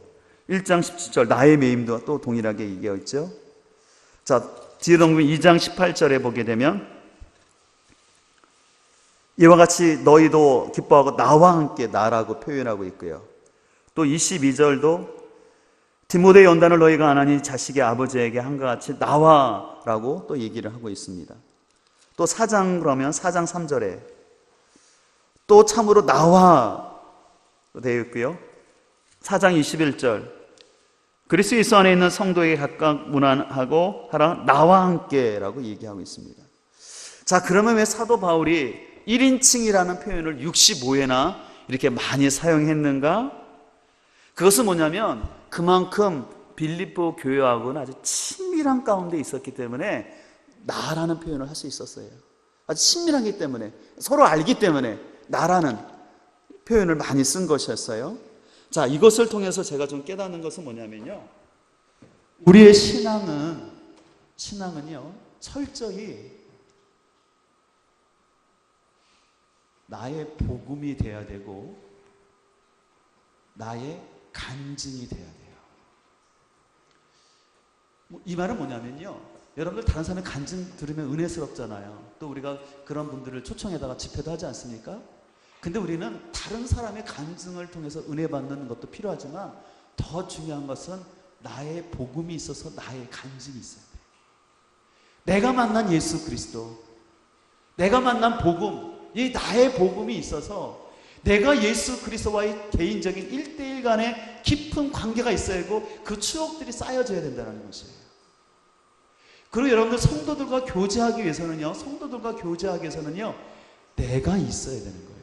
1장 17절 나의 매임도 또 동일하게 얘기하고 있죠. 자, 뒤에 넘기면 2장 18절에 보게 되면 이와 같이 너희도 기뻐하고 나와 함께 나라고 표현하고 있고요. 또 22절도 디모데 연단을 너희가 안 하니 자식의 아버지에게 한것 같이 나와라고 또 얘기를 하고 있습니다. 또 4장 그러면 4장 3절에 또 참으로 나와 되어 있고요. 4장 21절 그리스도 예수 안에 있는 성도에게 각각 문안하고 하라 나와 함께라고 얘기하고 있습니다. 자, 그러면 왜 사도 바울이 1인칭이라는 표현을 65회나 이렇게 많이 사용했는가? 그것은 뭐냐면 그만큼 빌립보 교회하고는 아주 친밀한 가운데 있었기 때문에 나라는 표현을 할 수 있었어요. 아주 친밀하기 때문에 서로 알기 때문에 나라는 표현을 많이 쓴 것이었어요. 자, 이것을 통해서 제가 좀 깨닫는 것은 뭐냐면요. 우리의 신앙은요, 철저히 나의 복음이 돼야 되고, 나의 간증이 돼야 돼요. 이 말은 뭐냐면요. 여러분들 다른 사람의 간증 들으면 은혜스럽잖아요. 또 우리가 그런 분들을 초청해다가 집회도 하지 않습니까? 근데 우리는 다른 사람의 간증을 통해서 은혜 받는 것도 필요하지만 더 중요한 것은 나의 복음이 있어서 나의 간증이 있어야 돼요. 내가 만난 예수 그리스도, 내가 만난 복음, 이 나의 복음이 있어서 내가 예수 그리스도와의 개인적인 1대1 간의 깊은 관계가 있어야 하고 그 추억들이 쌓여져야 된다는 것이에요. 그리고 여러분들 성도들과 교제하기 위해서는요, 내가 있어야 되는 거예요.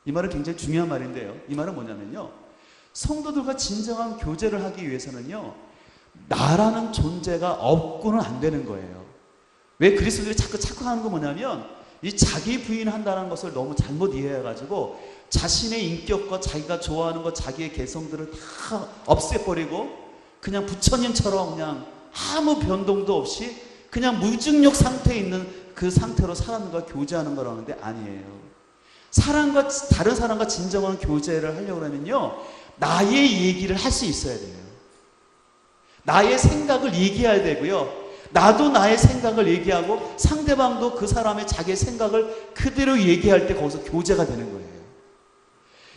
이 말은 굉장히 중요한 말인데요. 이 말은 뭐냐면요, 성도들과 진정한 교제를 하기 위해서는요, 나라는 존재가 없고는 안 되는 거예요. 왜 그리스도들이 자꾸 착각하는 거 뭐냐면 이 자기 부인한다는 것을 너무 잘못 이해해가지고 자신의 인격과 자기가 좋아하는 것, 자기의 개성들을 다 없애버리고 그냥 부처님처럼 그냥 아무 변동도 없이 그냥 무중력 상태에 있는 그 상태로 사람과 교제하는 거라는데 아니에요. 다른 사람과 진정한 교제를 하려고 하면요, 나의 얘기를 할 수 있어야 돼요. 나의 생각을 얘기해야 되고요, 나도 나의 생각을 얘기하고 상대방도 그 사람의 자기의 생각을 그대로 얘기할 때 거기서 교제가 되는 거예요.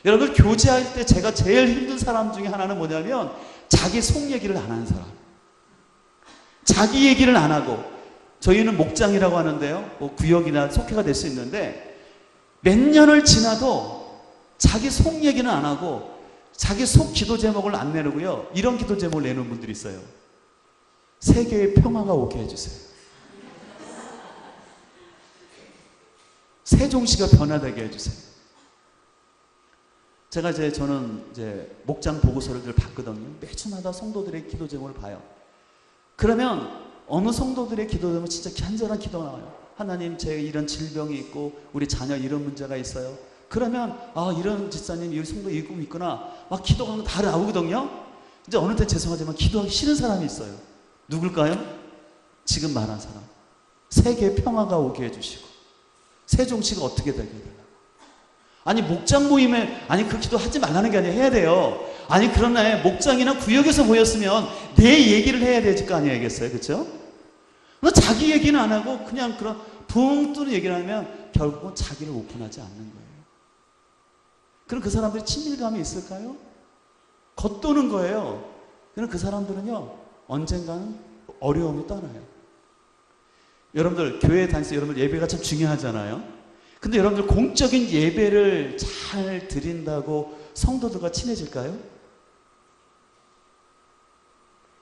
여러분, 교제할 때 제가 제일 힘든 사람 중에 하나는 뭐냐면 자기 속 얘기를 안 하는 사람. 자기 얘기를 안 하고, 저희는 목장이라고 하는데요, 뭐 구역이나 속회가 될 수 있는데 몇 년을 지나도 자기 속 얘기는 안 하고 자기 속 기도 제목을 안 내놓고요, 이런 기도 제목을 내놓은 분들이 있어요. 세계에 평화가 오게 해주세요. 세종시가 변화되게 해주세요. 저는 목장 보고서를 늘 봤거든요. 매주마다 성도들의 기도 제목을 봐요. 그러면 어느 성도들의 기도 제목은 진짜 간절한 기도가 나와요. 하나님, 제가 이런 질병이 있고 우리 자녀 이런 문제가 있어요. 그러면 이런 집사님, 이 성도 이 꿈이 있구나, 막 기도가 다 나오거든요. 이제 어느 때 죄송하지만 기도하기 싫은 사람이 있어요. 누굴까요? 지금 말한 사람. 세계에 평화가 오게 해주시고 세종시가 어떻게 되게 해달라고. 아니, 목장 모임에 그 기도 하지 말라는 게 아니라 해야 돼요. 아니, 그러나 목장이나 구역에서 모였으면 내 얘기를 해야 될 거 아니겠어요? 그렇죠? 자기 얘기는 안 하고 그냥 그런 붕 뜨는 얘기를 하면 결국은 자기를 오픈하지 않는 거예요. 그럼 그 사람들이 친밀감이 있을까요? 겉도는 거예요. 그럼 그 사람들은요, 언젠가는 어려움이 떠나요. 여러분들 교회 다니면서 여러분들 예배가 참 중요하잖아요. 근데 여러분들 공적인 예배를 잘 드린다고 성도들과 친해질까요?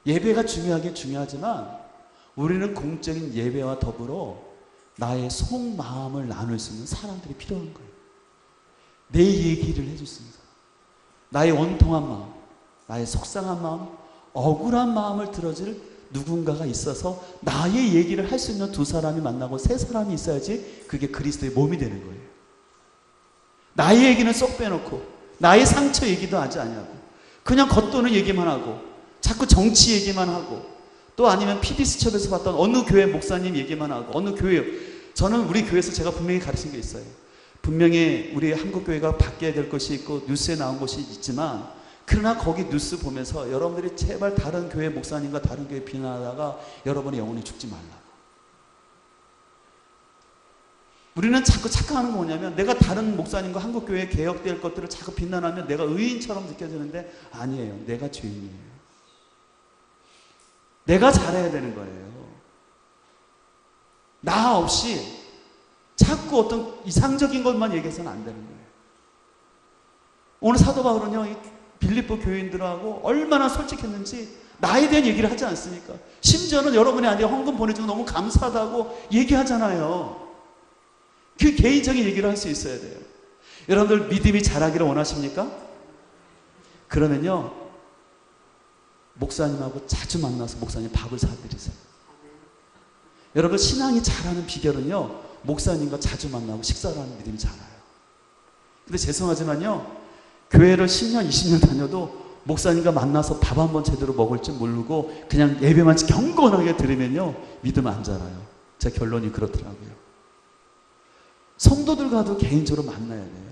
예배가 중요하긴 중요하지만 우리는 공적인 예배와 더불어 나의 속마음을 나눌 수 있는 사람들이 필요한 거예요. 내 얘기를 해줄 수 있는 사람, 나의 원통한 마음, 나의 속상한 마음, 억울한 마음을 들어줄 누군가가 있어서 나의 얘기를 할 수 있는 두 사람이 만나고 세 사람이 있어야지 그게 그리스도의 몸이 되는 거예요. 나의 얘기는 쏙 빼놓고 나의 상처 얘기도 하지 않냐고, 그냥 겉도는 얘기만 하고 자꾸 정치 얘기만 하고, 또 아니면 PD수첩에서 봤던 어느 교회 목사님 얘기만 하고, 어느 교회, 저는 우리 교회에서 제가 분명히 가르친 게 있어요. 분명히 우리 한국교회가 바뀌어야 될 것이 있고 뉴스에 나온 것이 있지만, 그러나 거기 뉴스 보면서 여러분들이 제발 다른 교회 목사님과 다른 교회 비난하다가 여러분의 영혼이 죽지 말라고. 우리는 자꾸 착각하는 거 뭐냐면, 내가 다른 목사님과 한국교회 개혁될 것들을 자꾸 비난하면 내가 의인처럼 느껴지는데 아니에요. 내가 죄인이에요. 내가 잘해야 되는 거예요. 나 없이 자꾸 어떤 이상적인 것만 얘기해서는 안 되는 거예요. 오늘 사도 바울은요, 이 빌립보 교인들하고 얼마나 솔직했는지 나에 대한 얘기를 하지 않습니까? 심지어는 여러분이 아니라 헌금 보내주고 너무 감사하다고 얘기하잖아요. 그 개인적인 얘기를 할 수 있어야 돼요. 여러분들 믿음이 자라기를 원하십니까? 그러면요, 목사님하고 자주 만나서 목사님 밥을 사드리세요. 여러분, 신앙이 자라는 비결은요, 목사님과 자주 만나고 식사를 하는 믿음이 자라요. 근데 죄송하지만요, 교회를 10년, 20년 다녀도 목사님과 만나서 밥 한 번 제대로 먹을 줄 모르고 그냥 예배만 경건하게 들으면요, 믿음 안 자라요. 제 결론이 그렇더라고요. 성도들과도 개인적으로 만나야 돼요.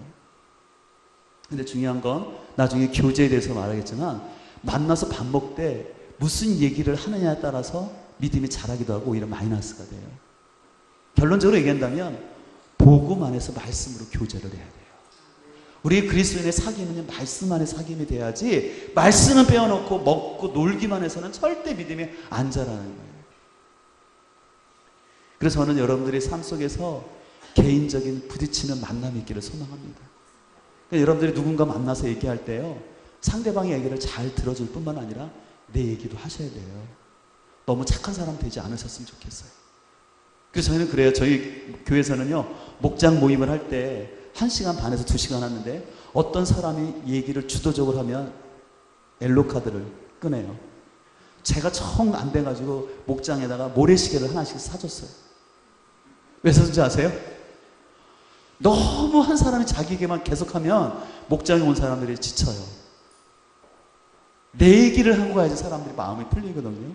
근데 중요한 건 나중에 교제에 대해서 말하겠지만, 만나서 밥 먹을 때 무슨 얘기를 하느냐에 따라서 믿음이 자라기도 하고 오히려 마이너스가 돼요. 결론적으로 얘기한다면 복음 안에서 말씀으로 교제를 해야 돼요. 우리 그리스도인의 사귐은 말씀 안에 사귐이 돼야지, 말씀은 빼어놓고 먹고 놀기만 해서는 절대 믿음이 안 자라는 거예요. 그래서 저는 여러분들의 삶 속에서 개인적인 부딪히는 만남이 있기를 소망합니다. 여러분들이 누군가 만나서 얘기할 때요, 상대방의 얘기를 잘 들어줄 뿐만 아니라 내 얘기도 하셔야 돼요. 너무 착한 사람 되지 않으셨으면 좋겠어요. 그래서 저희는 그래요. 저희 교회에서는요, 목장 모임을 할 때 1시간 반에서 2시간 하는데, 어떤 사람이 얘기를 주도적으로 하면 엘로 카드를 꺼내요. 제가 정 안 돼가지고 목장에다가 모래시계를 하나씩 사줬어요. 왜 샀는지 아세요? 너무 한 사람이 자기에게만 계속하면 목장에 온 사람들이 지쳐요. 내 얘기를 하고 가야지 사람들이 마음이 풀리거든요.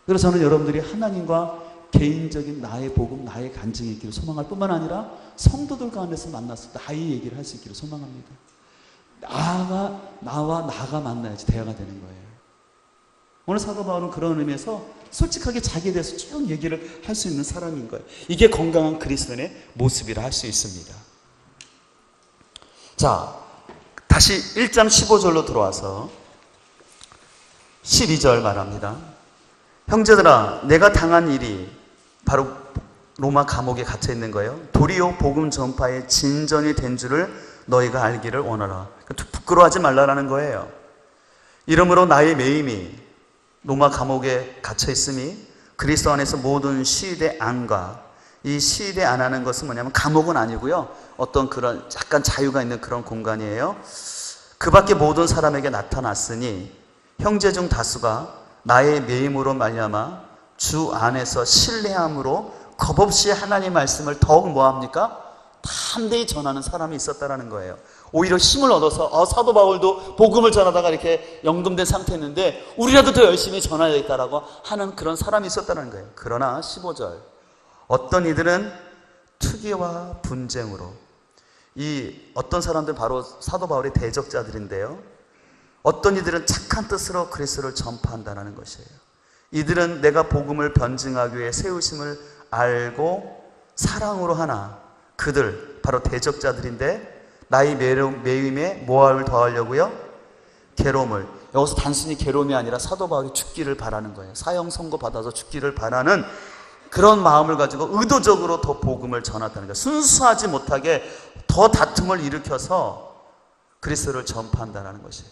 그래서 저는 여러분들이 하나님과 개인적인 나의 복음, 나의 간증이 있기를 소망할 뿐만 아니라 성도들 가운데서 만나서 나의 얘기를 할 수 있기를 소망합니다. 나와 나가 만나야지 대화가 되는 거예요. 오늘 사도 바울은 그런 의미에서 솔직하게 자기에 대해서 쭉 얘기를 할 수 있는 사람인 거예요. 이게 건강한 그리스도인의 모습이라 할 수 있습니다. 자, 다시 1장 15절로 들어와서 12절 말합니다. 형제들아, 내가 당한 일이 바로 로마 감옥에 갇혀 있는 거예요. 도리어 복음 전파의 진전이 된 줄을 너희가 알기를 원하라. 부끄러워하지 말라라는 거예요. 이러므로 나의 매임이 로마 감옥에 갇혀 있음이 그리스도 안에서 모든 시대 안과, 이 시대 안하는 것은 뭐냐면 감옥은 아니고요, 어떤 그런 약간 자유가 있는 그런 공간이에요. 그 밖에 모든 사람에게 나타났으니 형제 중 다수가 나의 매임으로 말미암아 주 안에서 신뢰함으로 겁없이 하나님 말씀을 더욱 뭐합니까? 담대히 전하는 사람이 있었다라는 거예요. 오히려 힘을 얻어서 사도 바울도 복음을 전하다가 이렇게 연금된 상태였는데 우리라도 더 열심히 전해야겠다라고 하는 그런 사람이 있었다는 거예요. 그러나 15절, 어떤 이들은 투기와 분쟁으로, 이 어떤 사람들 바로 사도 바울의 대적자들인데요, 어떤 이들은 착한 뜻으로 그리스도를 전파한다는 것이에요. 이들은 내가 복음을 변증하기 위해 세우심을 알고 사랑으로 하나, 그들 바로 대적자들인데 나의 매임에 모함을 더하려고요? 괴로움을. 여기서 단순히 괴로움이 아니라 사도 바울이 죽기를 바라는 거예요. 사형 선고 받아서 죽기를 바라는 그런 마음을 가지고 의도적으로 더 복음을 전했다는 거예요. 순수하지 못하게 더 다툼을 일으켜서 그리스도를 전파한다는 것이에요.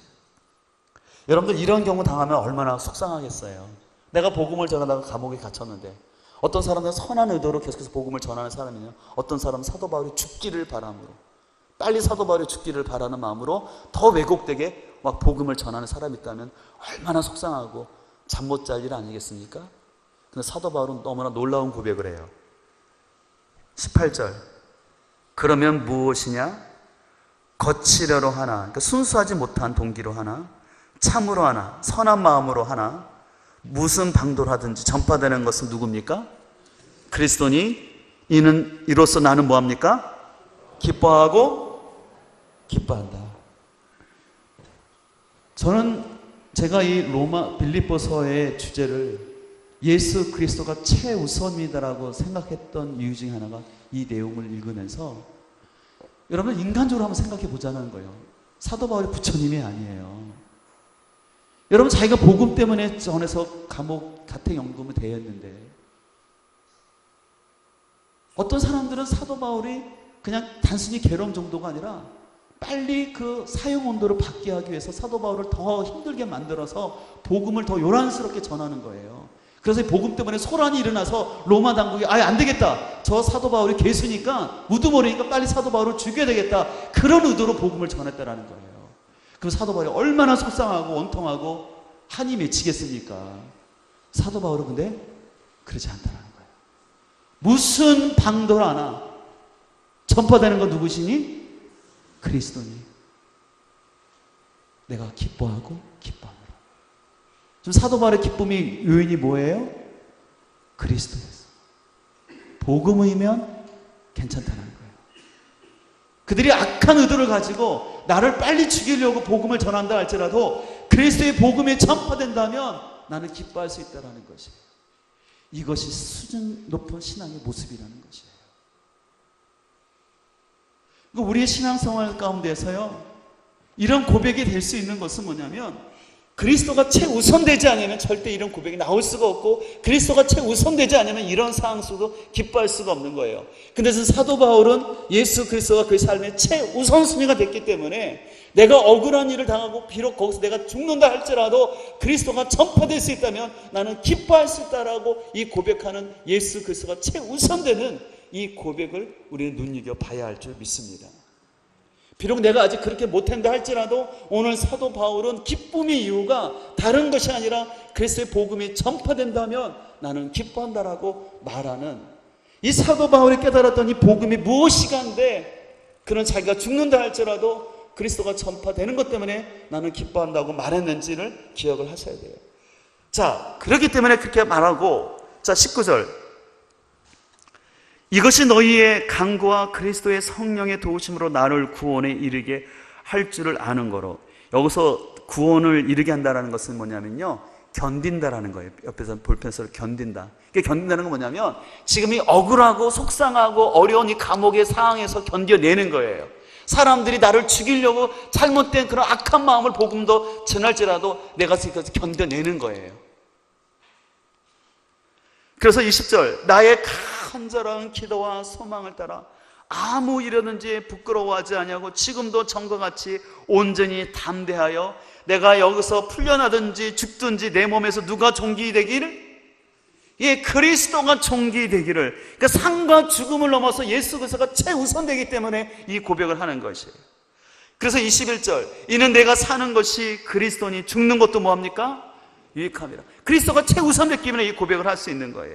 여러분들 이런 경우 당하면 얼마나 속상하겠어요. 내가 복음을 전하다가 감옥에 갇혔는데, 어떤 사람은 선한 의도로 계속해서 복음을 전하는 사람이요, 어떤 사람은 사도 바울이 죽기를 바람으로, 빨리 사도 바울이 죽기를 바라는 마음으로 더 왜곡되게 막 복음을 전하는 사람이 있다면 얼마나 속상하고 잠 못 잘 일 아니겠습니까? 근데 사도 바울은 너무나 놀라운 고백을 해요. 18절, 그러면 무엇이냐? 거칠어로 하나, 그러니까 순수하지 못한 동기로 하나, 참으로 하나, 선한 마음으로 하나, 무슨 방도를 하든지 전파되는 것은 누굽니까? 그리스도니, 이로써 나는 뭐합니까? 기뻐하고 기뻐한다. 저는 제가 이 로마 빌립보서의 주제를 예수 그리스도가 최우선이다라고 생각했던 이유 중에 하나가 이 내용을 읽으면서, 여러분 인간적으로 한번 생각해 보자는 거예요. 사도 바울이 부처님이 아니에요. 여러분 자기가 복음 때문에 전해서 감옥 가택연금이 되었는데, 어떤 사람들은 사도 바울이 그냥 단순히 괴로움 정도가 아니라 빨리 그 사형 온도를 받게 하기 위해서 사도 바울을 더 힘들게 만들어서 복음을 더 요란스럽게 전하는 거예요. 그래서 복음 때문에 소란이 일어나서 로마 당국이 아예 안 되겠다, 저 사도 바울이 괴수니까 우두머리니까 빨리 사도 바울을 죽여야 되겠다, 그런 의도로 복음을 전했다라는 거예요. 그럼 사도 바울이 얼마나 속상하고 원통하고 한이 맺히겠습니까? 사도 바울은 근데 그러지 않다는 거예요. 무슨 방도를 하나 전파되는 건 누구시니? 그리스도니. 내가 기뻐하고 기뻐하노라. 지금 사도 바울의 기쁨이 요인이 뭐예요? 그리스도였어. 복음이면 괜찮다는 거예요. 그들이 악한 의도를 가지고 나를 빨리 죽이려고 복음을 전한다 할지라도 그리스도의 복음이 전파된다면 나는 기뻐할 수 있다는 것이에요. 이것이 수준 높은 신앙의 모습이라는 것이에요. 우리의 신앙생활 가운데서요, 이런 고백이 될 수 있는 것은 뭐냐면, 그리스도가 최우선되지 않으면 절대 이런 고백이 나올 수가 없고, 그리스도가 최우선되지 않으면 이런 상황 속도 기뻐할 수가 없는 거예요. 근데 사도 바울은 예수 그리스도가 그의 삶의 최우선순위가 됐기 때문에 내가 억울한 일을 당하고 비록 거기서 내가 죽는다 할지라도 그리스도가 전파될 수 있다면 나는 기뻐할 수 있다라고 이 고백하는 예수 그리스도가 최우선되는 이 고백을 우리는 눈여겨봐야 할 줄 믿습니다. 비록 내가 아직 그렇게 못한다 할지라도 오늘 사도 바울은 기쁨의 이유가 다른 것이 아니라 그리스도의 복음이 전파된다면 나는 기뻐한다라고 말하는, 이 사도 바울이 깨달았던 이 복음이 무엇이간데 그는 자기가 죽는다 할지라도 그리스도가 전파되는 것 때문에 나는 기뻐한다고 말했는지를 기억을 하셔야 돼요. 자, 그렇기 때문에 그렇게 말하고, 자 19절, 이것이 너희의 강구와 그리스도의 성령의 도우심으로 나를 구원에 이르게 할 줄을 아는 거로. 여기서 구원을 이르게 한다는 것은 뭐냐면요, 견딘다라는 거예요. 옆에서 볼펜서로 견딘다. 이게 견딘다는 건 뭐냐면 지금 이 억울하고 속상하고 어려운 이 감옥의 상황에서 견뎌내는 거예요. 사람들이 나를 죽이려고 잘못된 그런 악한 마음을 복음도 전할지라도 내가 지금까지 견뎌내는 거예요. 그래서 20절, 나의 간절한 기도와 소망을 따라 아무 일이든지 부끄러워하지 아니하고 지금도 전과 같이 온전히 담대하여 내가 여기서 풀려나든지 죽든지 내 몸에서 누가 종기 되기를, 예, 그리스도가 종기 되기를. 그러니까 삶과 죽음을 넘어서 예수 그리스도가 최우선되기 때문에 이 고백을 하는 것이에요. 그래서 21절, 이는 내가 사는 것이 그리스도니 죽는 것도 뭐합니까? 유익함이라. 그리스도가 최우선됐기 때문에 이 고백을 할 수 있는 거예요.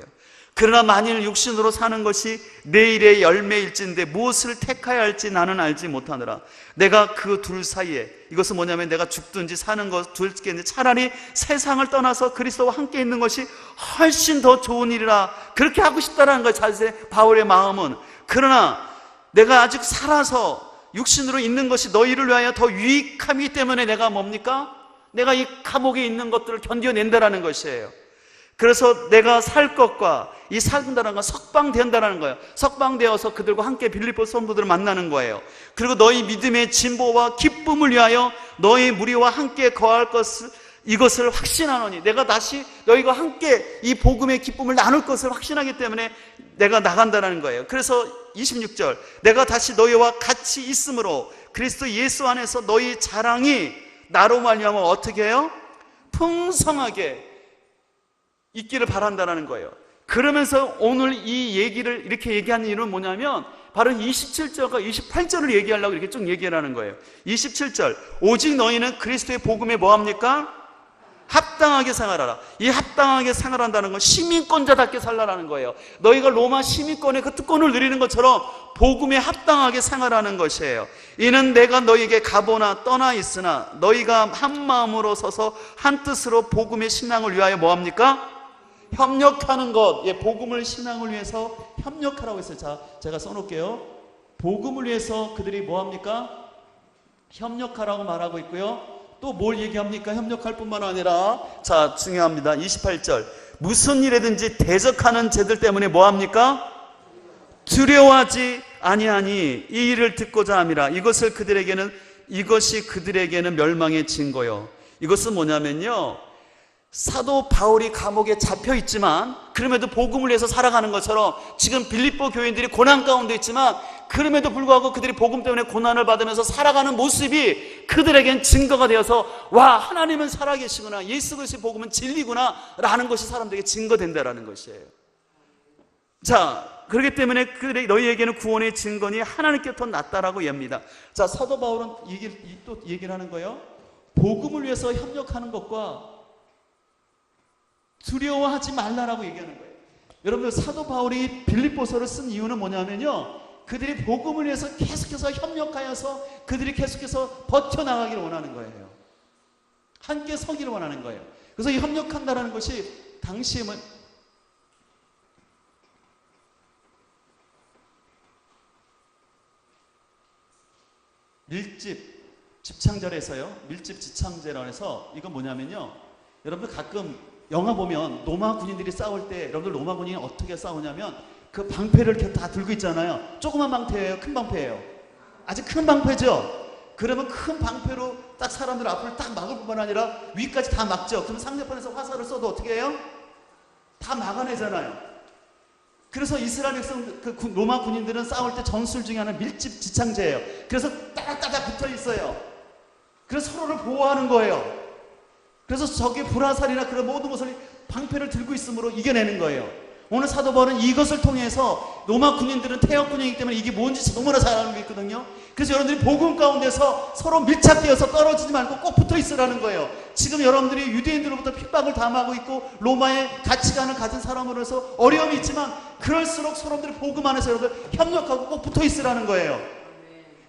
그러나 만일 육신으로 사는 것이 내일의 열매일진데 무엇을 택하여야 할지 나는 알지 못하느라. 내가 그 둘 사이에, 이것은 뭐냐면 내가 죽든지 사는 것 둘 중에 차라리 세상을 떠나서 그리스도와 함께 있는 것이 훨씬 더 좋은 일이라, 그렇게 하고 싶다라는 거예요, 자세 바울의 마음은. 그러나 내가 아직 살아서 육신으로 있는 것이 너희를 위하여 더 유익함이기 때문에 내가 뭡니까? 내가 이 감옥에 있는 것들을 견뎌낸다라는 것이에요. 그래서 내가 살 것과 이 살다라는 건 석방된다라는 거예요. 석방되어서 그들과 함께 빌립보 성도들을 만나는 거예요. 그리고 너희 믿음의 진보와 기쁨을 위하여 너희 무리와 함께 거할 것을, 이것을 확신하노니, 내가 다시 너희가 함께 이 복음의 기쁨을 나눌 것을 확신하기 때문에 내가 나간다는 거예요. 그래서 26절, 내가 다시 너희와 같이 있으므로 그리스도 예수 안에서 너희 자랑이 나로 말미암아 어떻게 해요? 풍성하게 있기를 바란다는 거예요. 그러면서 오늘 이 얘기를 이렇게 얘기하는 이유는 뭐냐면 바로 27절과 28절을 얘기하려고 이렇게 쭉 얘기하는 거예요. 27절, 오직 너희는 그리스도의 복음에 뭐합니까? 합당하게 생활하라. 이 합당하게 생활한다는 건 시민권자답게 살라라는 거예요. 너희가 로마 시민권의 그 특권을 누리는 것처럼 복음에 합당하게 생활하는 것이에요. 이는 내가 너희에게 가보나 떠나 있으나 너희가 한 마음으로 서서 한 뜻으로 복음의 신앙을 위하여 뭐합니까? 협력하는 것. 예, 복음을 신앙을 위해서 협력하라고 했어요. 자, 제가 써놓을게요. 복음을 위해서 그들이 뭐합니까? 협력하라고 말하고 있고요. 또 뭘 얘기합니까? 협력할 뿐만 아니라, 자, 중요합니다. 28절, 무슨 일에든지 대적하는 죄들 때문에 뭐합니까? 두려워하지 아니하니 이 일을 듣고자 함이라. 이것이 그들에게는 멸망의 증거요. 이것은 뭐냐면요, 사도 바울이 감옥에 잡혀 있지만 그럼에도 복음을 위해서 살아가는 것처럼 지금 빌립보 교인들이 고난 가운데 있지만 그럼에도 불구하고 그들이 복음 때문에 고난을 받으면서 살아가는 모습이 그들에겐 증거가 되어서, 와, 하나님은 살아계시구나, 예수 그리스도의 복음은 진리구나 라는 것이 사람들에게 증거된다라는 것이에요. 자, 그렇기 때문에 너희에게는 구원의 증거니 하나님께 더 낫다라고 얘기합니다. 자, 사도 바울은 또 얘기를 하는 거예요. 복음을 위해서 협력하는 것과 두려워하지 말라라고 얘기하는 거예요. 여러분들, 사도 바울이 빌립보서를 쓴 이유는 뭐냐면요, 그들이 복음을 위해서 계속해서 협력하여서 그들이 계속해서 버텨나가기를 원하는 거예요. 함께 서기를 원하는 거예요. 그래서 이 협력한다라는 것이 당시에 밀집 집창절에서요, 밀집 집창제라고 해서, 이건 뭐냐면요, 여러분들 가끔 영화 보면 로마 군인들이 싸울 때 여러분들 로마 군인이 어떻게 싸우냐면 그 방패를 이렇게 다 들고 있잖아요. 조그만 방패예요? 큰 방패예요? 아주 큰 방패죠? 그러면 큰 방패로 딱 사람들 앞을 딱 막을 뿐만 아니라 위까지 다 막죠. 그럼 상대편에서 화살을 써도 어떻게 해요? 다 막아내잖아요. 그래서 이스라엘 백성, 그 로마 군인들은 싸울 때 전술 중에 하나는 밀집 지창제예요. 그래서 따닥따닥 붙어 있어요. 그래서 서로를 보호하는 거예요. 그래서 적의 불화살이나 그런 모든 것을 방패를 들고 있으므로 이겨내는 거예요. 오늘 사도 바울은 이것을 통해서 로마 군인들은 태역 군인이기 때문에 이게 뭔지 너무나 잘 알고 있거든요. 그래서 여러분들이 복음 가운데서 서로 밀착되어서 떨어지지 말고 꼭 붙어 있으라는 거예요. 지금 여러분들이 유대인들로부터 핍박을 당하고 있고 로마의 가치관을 가진 사람으로서 어려움이 있지만 그럴수록 서로들이 복음 안에서 여러분들 협력하고 꼭 붙어 있으라는 거예요.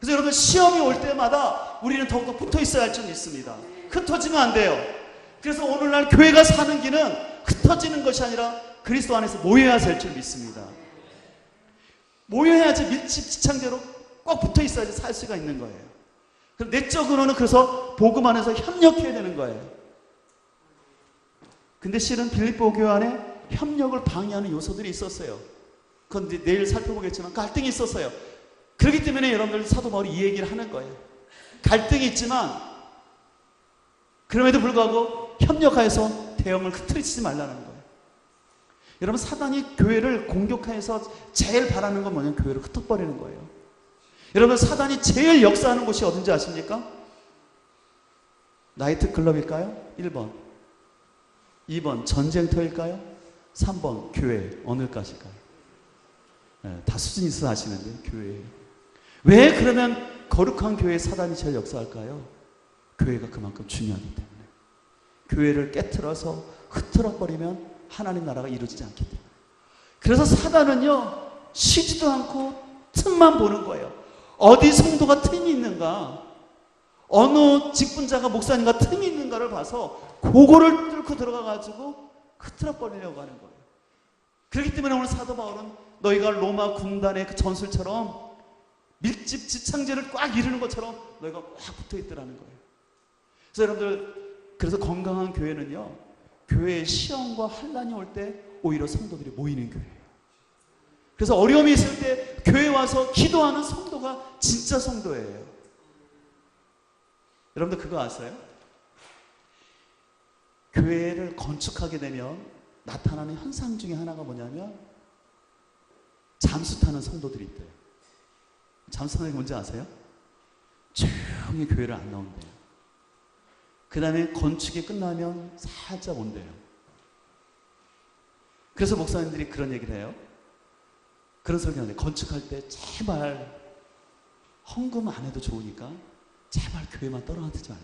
그래서 여러분 시험이 올 때마다 우리는 더욱더 붙어 있어야 할 줄 믿습니다. 흩어지면 안 돼요. 그래서 오늘날 교회가 사는 길은 흩어지는 것이 아니라 그리스도 안에서 모여야 될 줄 믿습니다. 모여야지 밀집 지창제로 꼭 붙어 있어야지 살 수가 있는 거예요. 내적으로는 그래서 복음 안에서 협력해야 되는 거예요. 근데 실은 빌립보 교회 안에 협력을 방해하는 요소들이 있었어요. 그건 이제 내일 살펴보겠지만 갈등이 있었어요. 그렇기 때문에 여러분들 사도 바울이 이 얘기를 하는 거예요. 갈등이 있지만 그럼에도 불구하고 협력하여서 대형을 흐트리치지 말라는 거예요. 여러분 사단이 교회를 공격해서 제일 바라는 건 뭐냐면 교회를 흩어버리는 거예요. 여러분 사단이 제일 역사하는 곳이 어딘지 아십니까? 나이트클럽일까요? 1번 2번 전쟁터일까요? 3번 교회 어느 것일까요? 네, 다 수준 있어 하시는데 교회. 왜 그러면 거룩한 교회에 사단이 제일 역사할까요? 교회가 그만큼 중요하기 때문에. 교회를 깨트려서 흐트러버리면 하나님 나라가 이루어지지 않기 때문에. 그래서 사단은요 쉬지도 않고 틈만 보는 거예요. 어디 성도가 틈이 있는가, 어느 직분자가 목사님과 틈이 있는가를 봐서 그거를 뚫고 들어가가지고 흐트러버리려고 하는 거예요. 그렇기 때문에 오늘 사도 바울은 너희가 로마 군단의 그 전술처럼 밀집 지창제를 꽉 이루는 것처럼 너희가 꽉 붙어있더라는 거예요. 그래서 여러분들, 그래서 건강한 교회는요 교회에 시험과 환난이 올 때 오히려 성도들이 모이는 교회예요. 그래서 어려움이 있을 때 교회에 와서 기도하는 성도가 진짜 성도예요. 여러분들 그거 아세요? 교회를 건축하게 되면 나타나는 현상 중에 하나가 뭐냐면 잠수 타는 성도들이 있대요. 잠수 타는 게 뭔지 아세요? 조용히 교회를 안 나온대요. 그 다음에 건축이 끝나면 살짝 온대요. 그래서 목사님들이 그런 얘기를 해요. 그런 소리가 나는데 건축할 때 제발 헌금 안 해도 좋으니까 제발 교회만 떨어뜨리지 말라.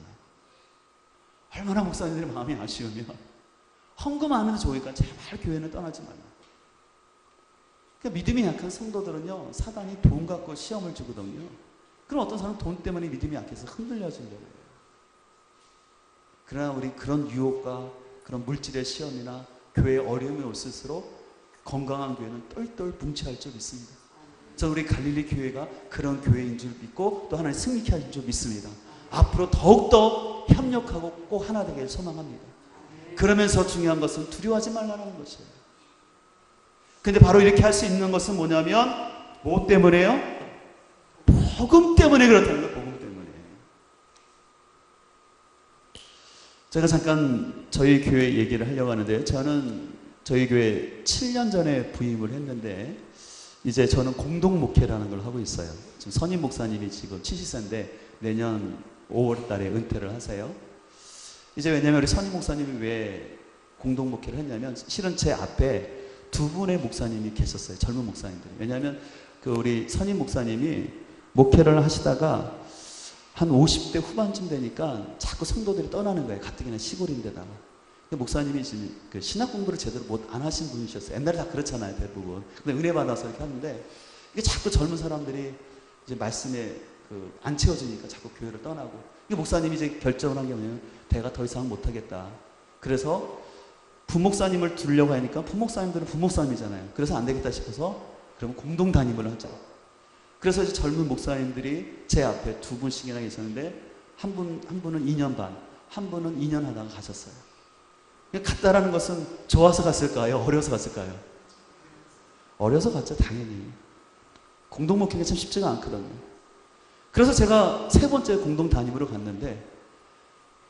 얼마나 목사님들이 마음이 아쉬우면 헌금 안 해도 좋으니까 제발 교회는 떠나지 말라. 그러니까 믿음이 약한 성도들은요 사단이 돈 갖고 시험을 주거든요. 그럼 어떤 사람은 돈 때문에 믿음이 약해서 흔들려지려고 해요. 그러나 우리 그런 유혹과 그런 물질의 시험이나 교회에 어려움이 올수록 건강한 교회는 똘똘 뭉쳐야 할 줄 믿습니다. 저는 우리 갈릴리 교회가 그런 교회인 줄 믿고 또 하나님 승리케 하신 줄 믿습니다. 앞으로 더욱더 협력하고 꼭 하나 되길 소망합니다. 그러면서 중요한 것은 두려워하지 말라는 것이에요. 근데 바로 이렇게 할 수 있는 것은 뭐냐면 뭐 때문에요? 복음 때문에 그렇다는 거예요. 복음 때문에. 제가 잠깐 저희 교회 얘기를 하려고 하는데 저는 저희 교회 7년 전에 부임을 했는데 이제 저는 공동 목회라는 걸 하고 있어요. 지금 선임 목사님이 지금 70세인데 내년 5월 달에 은퇴를 하세요. 이제 왜냐면 우리 선임 목사님이 왜 공동 목회를 했냐면 실은 제 앞에 두 분의 목사님이 계셨어요. 젊은 목사님들. 왜냐하면 그 우리 선임 목사님이 목회를 하시다가 한 50대 후반쯤 되니까 자꾸 성도들이 떠나는 거예요. 가뜩이나 시골인데다가. 목사님이 지금 그 신학 공부를 제대로 안 하신 분이셨어요. 옛날에 다 그렇잖아요, 대부분. 근데 은혜 받아서 이렇게 하는데 이게 자꾸 젊은 사람들이 이제 말씀에 안 채워지니까 자꾸 교회를 떠나고. 이 목사님이 이제 결정을 한 게 뭐냐면 내가 더 이상 못하겠다. 그래서 부목사님을 두려고 하니까 부목사님들은 부목사님이잖아요. 그래서 안 되겠다 싶어서 그러면 공동 담임을 하자. 그래서 이제 젊은 목사님들이 제 앞에 두 분씩이나 계셨는데 한 분은 2년 반, 한 분은 2년 하다가 가셨어요. 갔다라는 것은 좋아서 갔을까요? 어려서 갔을까요? 어려서 갔죠, 당연히. 공동 목회가 참 쉽지가 않거든요. 그래서 제가 세 번째 공동 담임으로 갔는데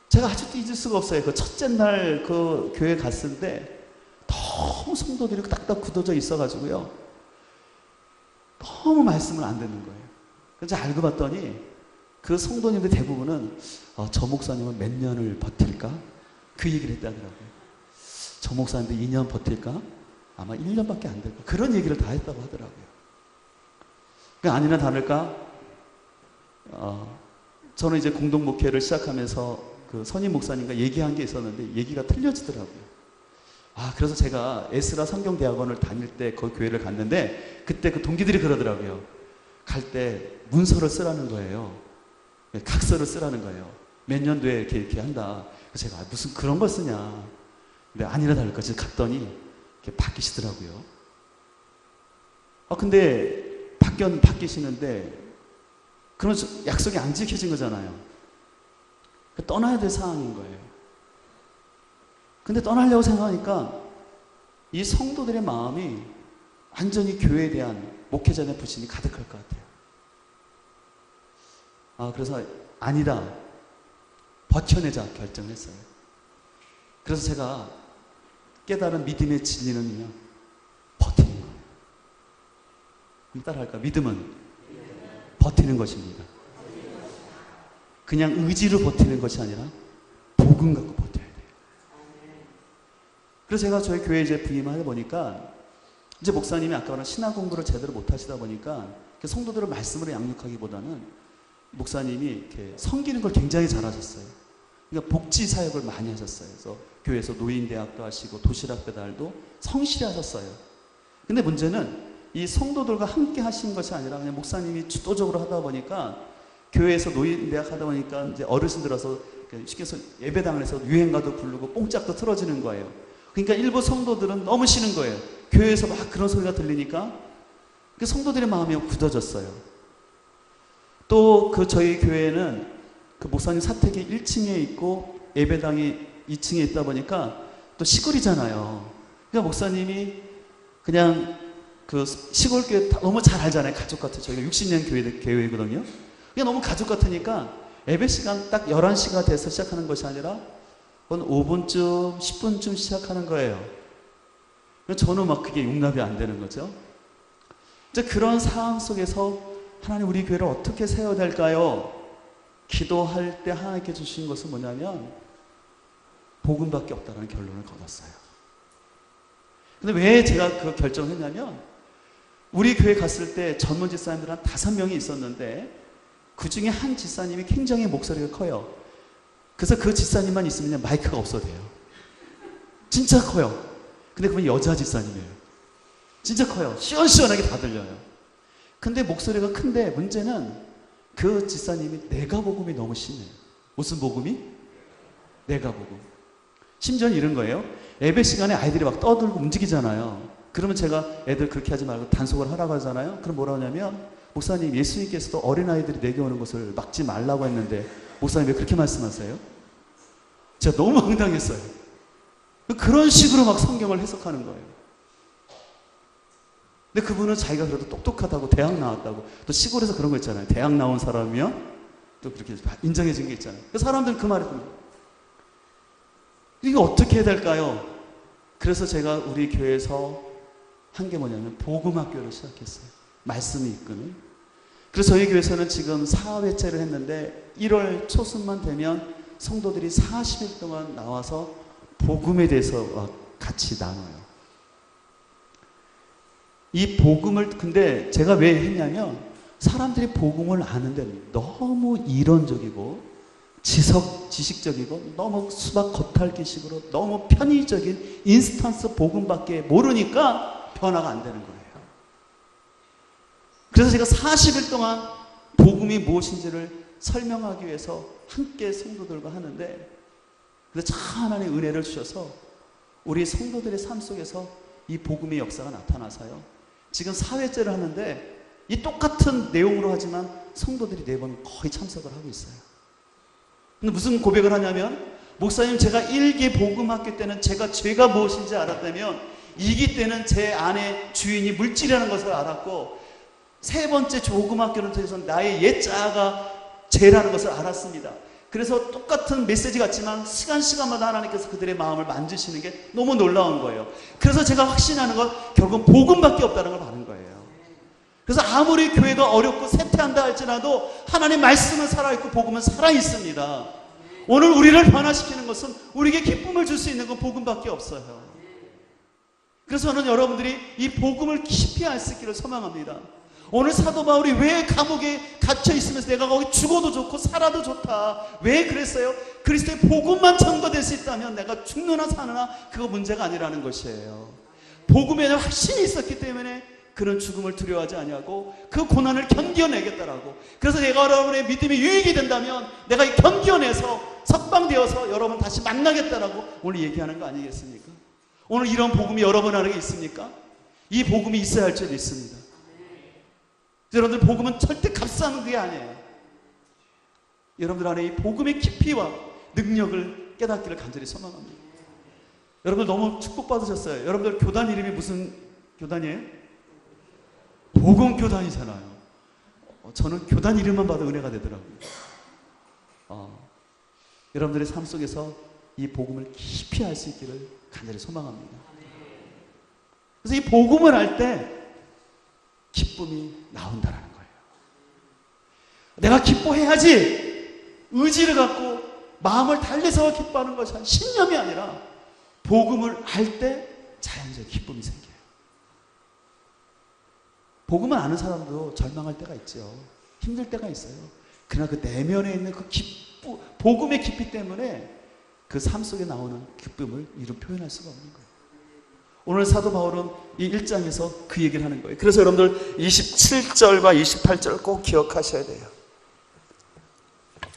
제가 아직도 잊을 수가 없어요. 그 첫째 날 그 교회 갔을 때 너무 성도들이 딱딱 굳어져 있어가지고요. 너무 말씀을 안 듣는 거예요. 그래서 알고 봤더니 그 성도님들 대부분은 저 목사님은 몇 년을 버틸까? 그 얘기를 했다더라고요. 저 목사님도 2년 버틸까? 아마 1년밖에 안 될 거야. 그런 얘기를 다 했다고 하더라고요. 그러니까 아니나 다를까 저는 이제 공동 목회를 시작하면서 그 선임 목사님과 얘기한 게 있었는데 얘기가 틀려지더라고요. 그래서 제가 에스라 성경대학원을 다닐 때 그 교회를 갔는데 그때 그 동기들이 그러더라고요. 갈 때 문서를 쓰라는 거예요. 각서를 쓰라는 거예요. 몇 년도에 이렇게 한다. 그래서 제가 무슨 그런 걸 쓰냐. 근데 아니나 다를까 지금 갔더니 이렇게 바뀌시더라고요. 근데 바뀌시는데 그런 약속이 안 지켜진 거잖아요. 떠나야 될 상황인 거예요. 근데 떠나려고 생각하니까 이 성도들의 마음이 완전히 교회에 대한 목회자의 대한 불신이 가득할 것 같아요. 그래서 아니다. 버텨내자 결정했어요. 그래서 제가 깨달은 믿음의 진리는요. 버티는 거예요. 따라할까? 믿음은 버티는 것입니다. 그냥 의지로 버티는 것이 아니라 복음 갖고 버텨야 돼요. 그래서 제가 저희 교회 이제 부임을 해보니까 이제 목사님이 아까 말한 신학 공부를 제대로 못 하시다 보니까 성도들을 말씀으로 양육하기보다는 목사님이 이렇게 섬기는 걸 굉장히 잘하셨어요. 그러니까 복지 사역을 많이 하셨어요. 그래서 교회에서 노인대학도 하시고 도시락 배달도 성실히 하셨어요. 근데 문제는 이 성도들과 함께 하신 것이 아니라 그냥 목사님이 주도적으로 하다 보니까 교회에서 노인대학 하다 보니까 이제 어르신들어서 쉽게 해서 예배당을 해서 유행가도 부르고 뽕짝도 틀어지는 거예요. 그러니까 일부 성도들은 너무 싫은 거예요. 교회에서 막 그런 소리가 들리니까 성도들의 마음이 굳어졌어요. 또 저희 교회는 그 목사님 사택이 1층에 있고 예배당이 2층에 있다 보니까 또 시골이잖아요. 그러니까 목사님이 그냥 그 시골 교회 너무 잘 알잖아요. 가족 같아요. 저희가 60년 교회거든요. 그냥 너무 가족 같으니까 예배 시간 딱 11시가 돼서 시작하는 것이 아니라 한 5분쯤, 10분쯤 시작하는 거예요. 저는 막 그게 용납이 안 되는 거죠. 이제 그런 상황 속에서 하나님 우리 교회를 어떻게 세워야 될까요? 기도할 때 하나님께 주신 것은 뭐냐면 복음밖에 없다는 결론을 거뒀어요. 근데 왜 제가 그 결정을 했냐면 우리 교회 갔을 때 전문 집사님들 한 5명이 있었는데 그 중에 한 집사님이 굉장히 목소리가 커요. 그래서 그 집사님만 있으면 마이크가 없어도 돼요. 진짜 커요. 근데 그분 여자 집사님이에요. 진짜 커요. 시원시원하게 다 들려요. 근데 목소리가 큰데 문제는 그 집사님이 내가 복음이 너무 심해요. 무슨 복음이? 내가 복음. 심지어는 이런 거예요. 예배 시간에 아이들이 막 떠들고 움직이잖아요. 그러면 제가 애들 그렇게 하지 말고 단속을 하라고 하잖아요. 그럼 뭐라 하냐면 목사님 예수님께서도 어린아이들이 내게 오는 것을 막지 말라고 했는데 목사님 왜 그렇게 말씀하세요? 제가 너무 황당했어요. 그런 식으로 막 성경을 해석하는 거예요. 근데 그분은 자기가 그래도 똑똑하다고 대학 나왔다고 또 시골에서 그런 거 있잖아요. 대학 나온 사람이면 또 그렇게 인정해진 게 있잖아요. 그 사람들은 그 말을 듣는 거예요. 이거 어떻게 해야 될까요? 그래서 제가 우리 교회에서 한 게 뭐냐면 복음학교를 시작했어요. 말씀이 이끄는. 그래서 저희 교회에서는 지금 4회째를 했는데 1월 초순만 되면 성도들이 40일 동안 나와서 복음에 대해서 같이 나눠요. 이 복음을 근데 제가 왜 했냐면 사람들이 복음을 아는데 너무 이론적이고 지식적이고 너무 수박 겉핥기식으로 너무 편의적인 인스턴스 복음밖에 모르니까 변화가 안 되는 거예요. 그래서 제가 40일 동안 복음이 무엇인지를 설명하기 위해서 함께 성도들과 하는데 근데 참 하나님의 은혜를 주셔서 우리 성도들의 삶 속에서 이 복음의 역사가 나타나서요. 지금 4회째를 하는데 이 똑같은 내용으로 하지만 성도들이 4번 거의 참석을 하고 있어요. 근데 무슨 고백을 하냐면 목사님 제가 1기 복음학교 때는 제가 죄가 무엇인지 알았다면 2기 때는 제 안에 주인이 물질이라는 것을 알았고 3번째 복음학교를 통해서 나의 옛자아가 죄라는 것을 알았습니다. 그래서 똑같은 메시지 같지만 시간마다 하나님께서 그들의 마음을 만지시는 게 너무 놀라운 거예요. 그래서 제가 확신하는 건 결국은 복음밖에 없다는 걸 아는 거예요. 그래서 아무리 교회가 어렵고 쇠퇴한다 할지라도 하나님의 말씀은 살아있고 복음은 살아있습니다. 오늘 우리를 변화시키는 것은 우리에게 기쁨을 줄 수 있는 건 복음밖에 없어요. 그래서 저는 여러분들이 이 복음을 깊이 알 수 있기를 소망합니다. 오늘 사도 바울이 왜 감옥에 갇혀 있으면서 내가 거기 죽어도 좋고 살아도 좋다, 왜 그랬어요? 그리스도의 복음만 전거될 수 있다면 내가 죽느나 사느나 그거 문제가 아니라는 것이에요. 복음에 대한 확신이 있었기 때문에 그런 죽음을 두려워하지 아니하고 그 고난을 견뎌내겠다라고. 그래서 내가 여러분의 믿음이 유익이 된다면 내가 견뎌내서 석방되어서 여러분 다시 만나겠다라고 오늘 얘기하는 거 아니겠습니까? 오늘 이런 복음이 여러분 안에 있습니까? 이 복음이 있어야 할 줄 믿습니다. 여러분들, 복음은 절대 값싸는 게 아니에요. 여러분들 안에 이 복음의 깊이와 능력을 깨닫기를 간절히 소망합니다. 여러분들 너무 축복받으셨어요. 여러분들 교단 이름이 무슨 교단이에요? 복음교단이잖아요. 저는 교단 이름만 봐도 은혜가 되더라고요. 여러분들의 삶 속에서 이 복음을 깊이 알 수 있기를 간절히 소망합니다. 그래서 이 복음을 알 때 기쁨이 나온다라는 거예요. 내가 기뻐해야지 의지를 갖고 마음을 달래서 기뻐하는 것이 신념이 아니라 복음을 알 때 자연적인 기쁨이 생겨요. 복음을 아는 사람도 절망할 때가 있죠. 힘들 때가 있어요. 그러나 그 내면에 있는 그 복음의 깊이 때문에 그 삶 속에 나오는 기쁨을 이루 표현할 수가 없는 거예요. 오늘 사도 바울은 이 1장에서 그 얘기를 하는 거예요. 그래서 여러분들 27절과 28절 꼭 기억하셔야 돼요.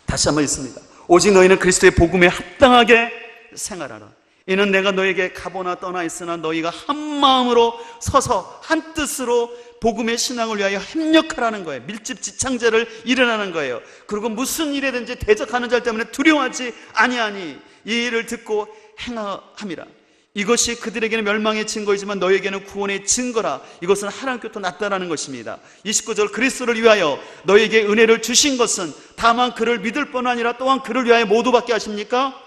다시 한번 읽습니다. 오직 너희는 그리스도의 복음에 합당하게 생활하라. 이는 내가 너에게 가보나 떠나 있으나 너희가 한 마음으로 서서 한 뜻으로 복음의 신앙을 위하여 협력하라는 거예요. 밀집 지창제를 일어나는 거예요. 그리고 무슨 일에든지 대적하는 자 때문에 두려워하지 아니하니 이 일을 듣고 행함이라. 이것이 그들에게는 멸망의 증거이지만 너희에게는 구원의 증거라. 이것은 하나님께부터 났다라는 것입니다. 29절, 그리스도를 위하여 너희에게 은혜를 주신 것은 다만 그를 믿을 뿐 아니라 또한 그를 위하여 모두 받게 하십니까?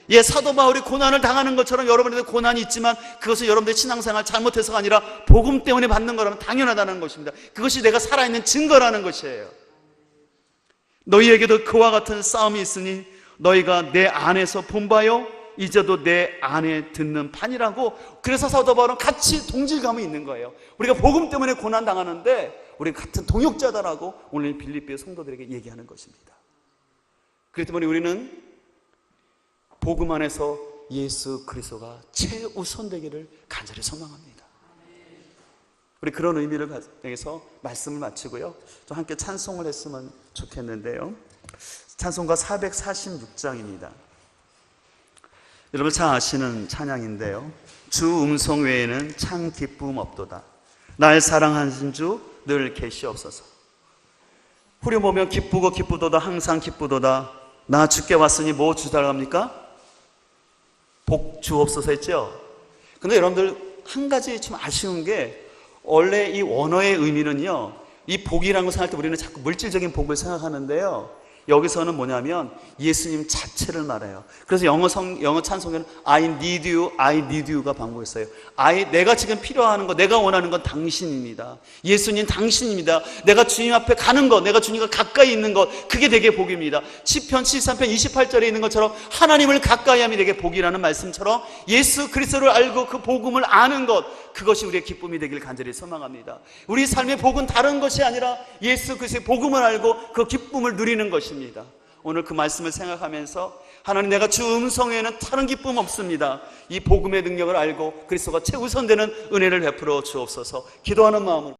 예, 사도 바울이 고난을 당하는 것처럼 여러분에게 고난이 있지만 그것은 여러분들의 신앙생활 잘못해서가 아니라 복음 때문에 받는 거라면 당연하다는 것입니다. 그것이 내가 살아있는 증거라는 것이에요. 너희에게도 그와 같은 싸움이 있으니 너희가 내 안에서 본바요 이제도 내 안에 듣는 판이라고. 그래서 사도 바울은 같이 동질감이 있는 거예요. 우리가 복음 때문에 고난 당하는데 우리 같은 동역자다라고 오늘 빌립보의 성도들에게 얘기하는 것입니다. 그렇기 때문에 우리는 복음 안에서 예수 그리스도가 최우선되기를 간절히 소망합니다. 우리 그런 의미를 가정해서 말씀을 마치고요, 좀 함께 찬송을 했으면 좋겠는데요. 찬송가 446장입니다. 여러분 잘 아시는 찬양인데요. 주 음성 외에는 참 기쁨 없도다. 날 사랑하신 주 늘 계시옵소서. 후렴보면 기쁘고 기쁘도다 항상 기쁘도다. 나 주께 왔으니 뭐 주달랍니까? 복 주옵소서 했죠. 근데 여러분들 한 가지 좀 아쉬운 게, 원래 이 원어의 의미는요, 이 복이라는 걸 생각할 때 우리는 자꾸 물질적인 복을 생각하는데요, 여기서는 뭐냐면 예수님 자체를 말해요. 그래서 영어 찬송에는 I need you가 반복했어요. 내가 지금 필요한 거, 내가 원하는 건 당신입니다. 예수님 당신입니다. 내가 주님 앞에 가는 것, 내가 주님과 가까이 있는 것, 그게 되게 복입니다. 시편 73편 28절에 있는 것처럼 하나님을 가까이 함이 되게 복이라는 말씀처럼 예수 그리스도를 알고 그 복음을 아는 것, 그것이 우리의 기쁨이 되길 간절히 소망합니다. 우리 삶의 복은 다른 것이 아니라 예수 그리스도의 복음을 알고 그 기쁨을 누리는 것입니다. 오늘 그 말씀을 생각하면서 하나님, 내가 주 음성에는 다른 기쁨 없습니다. 이 복음의 능력을 알고 그리스도가 최우선되는 은혜를 베풀어 주옵소서. 기도하는 마음으로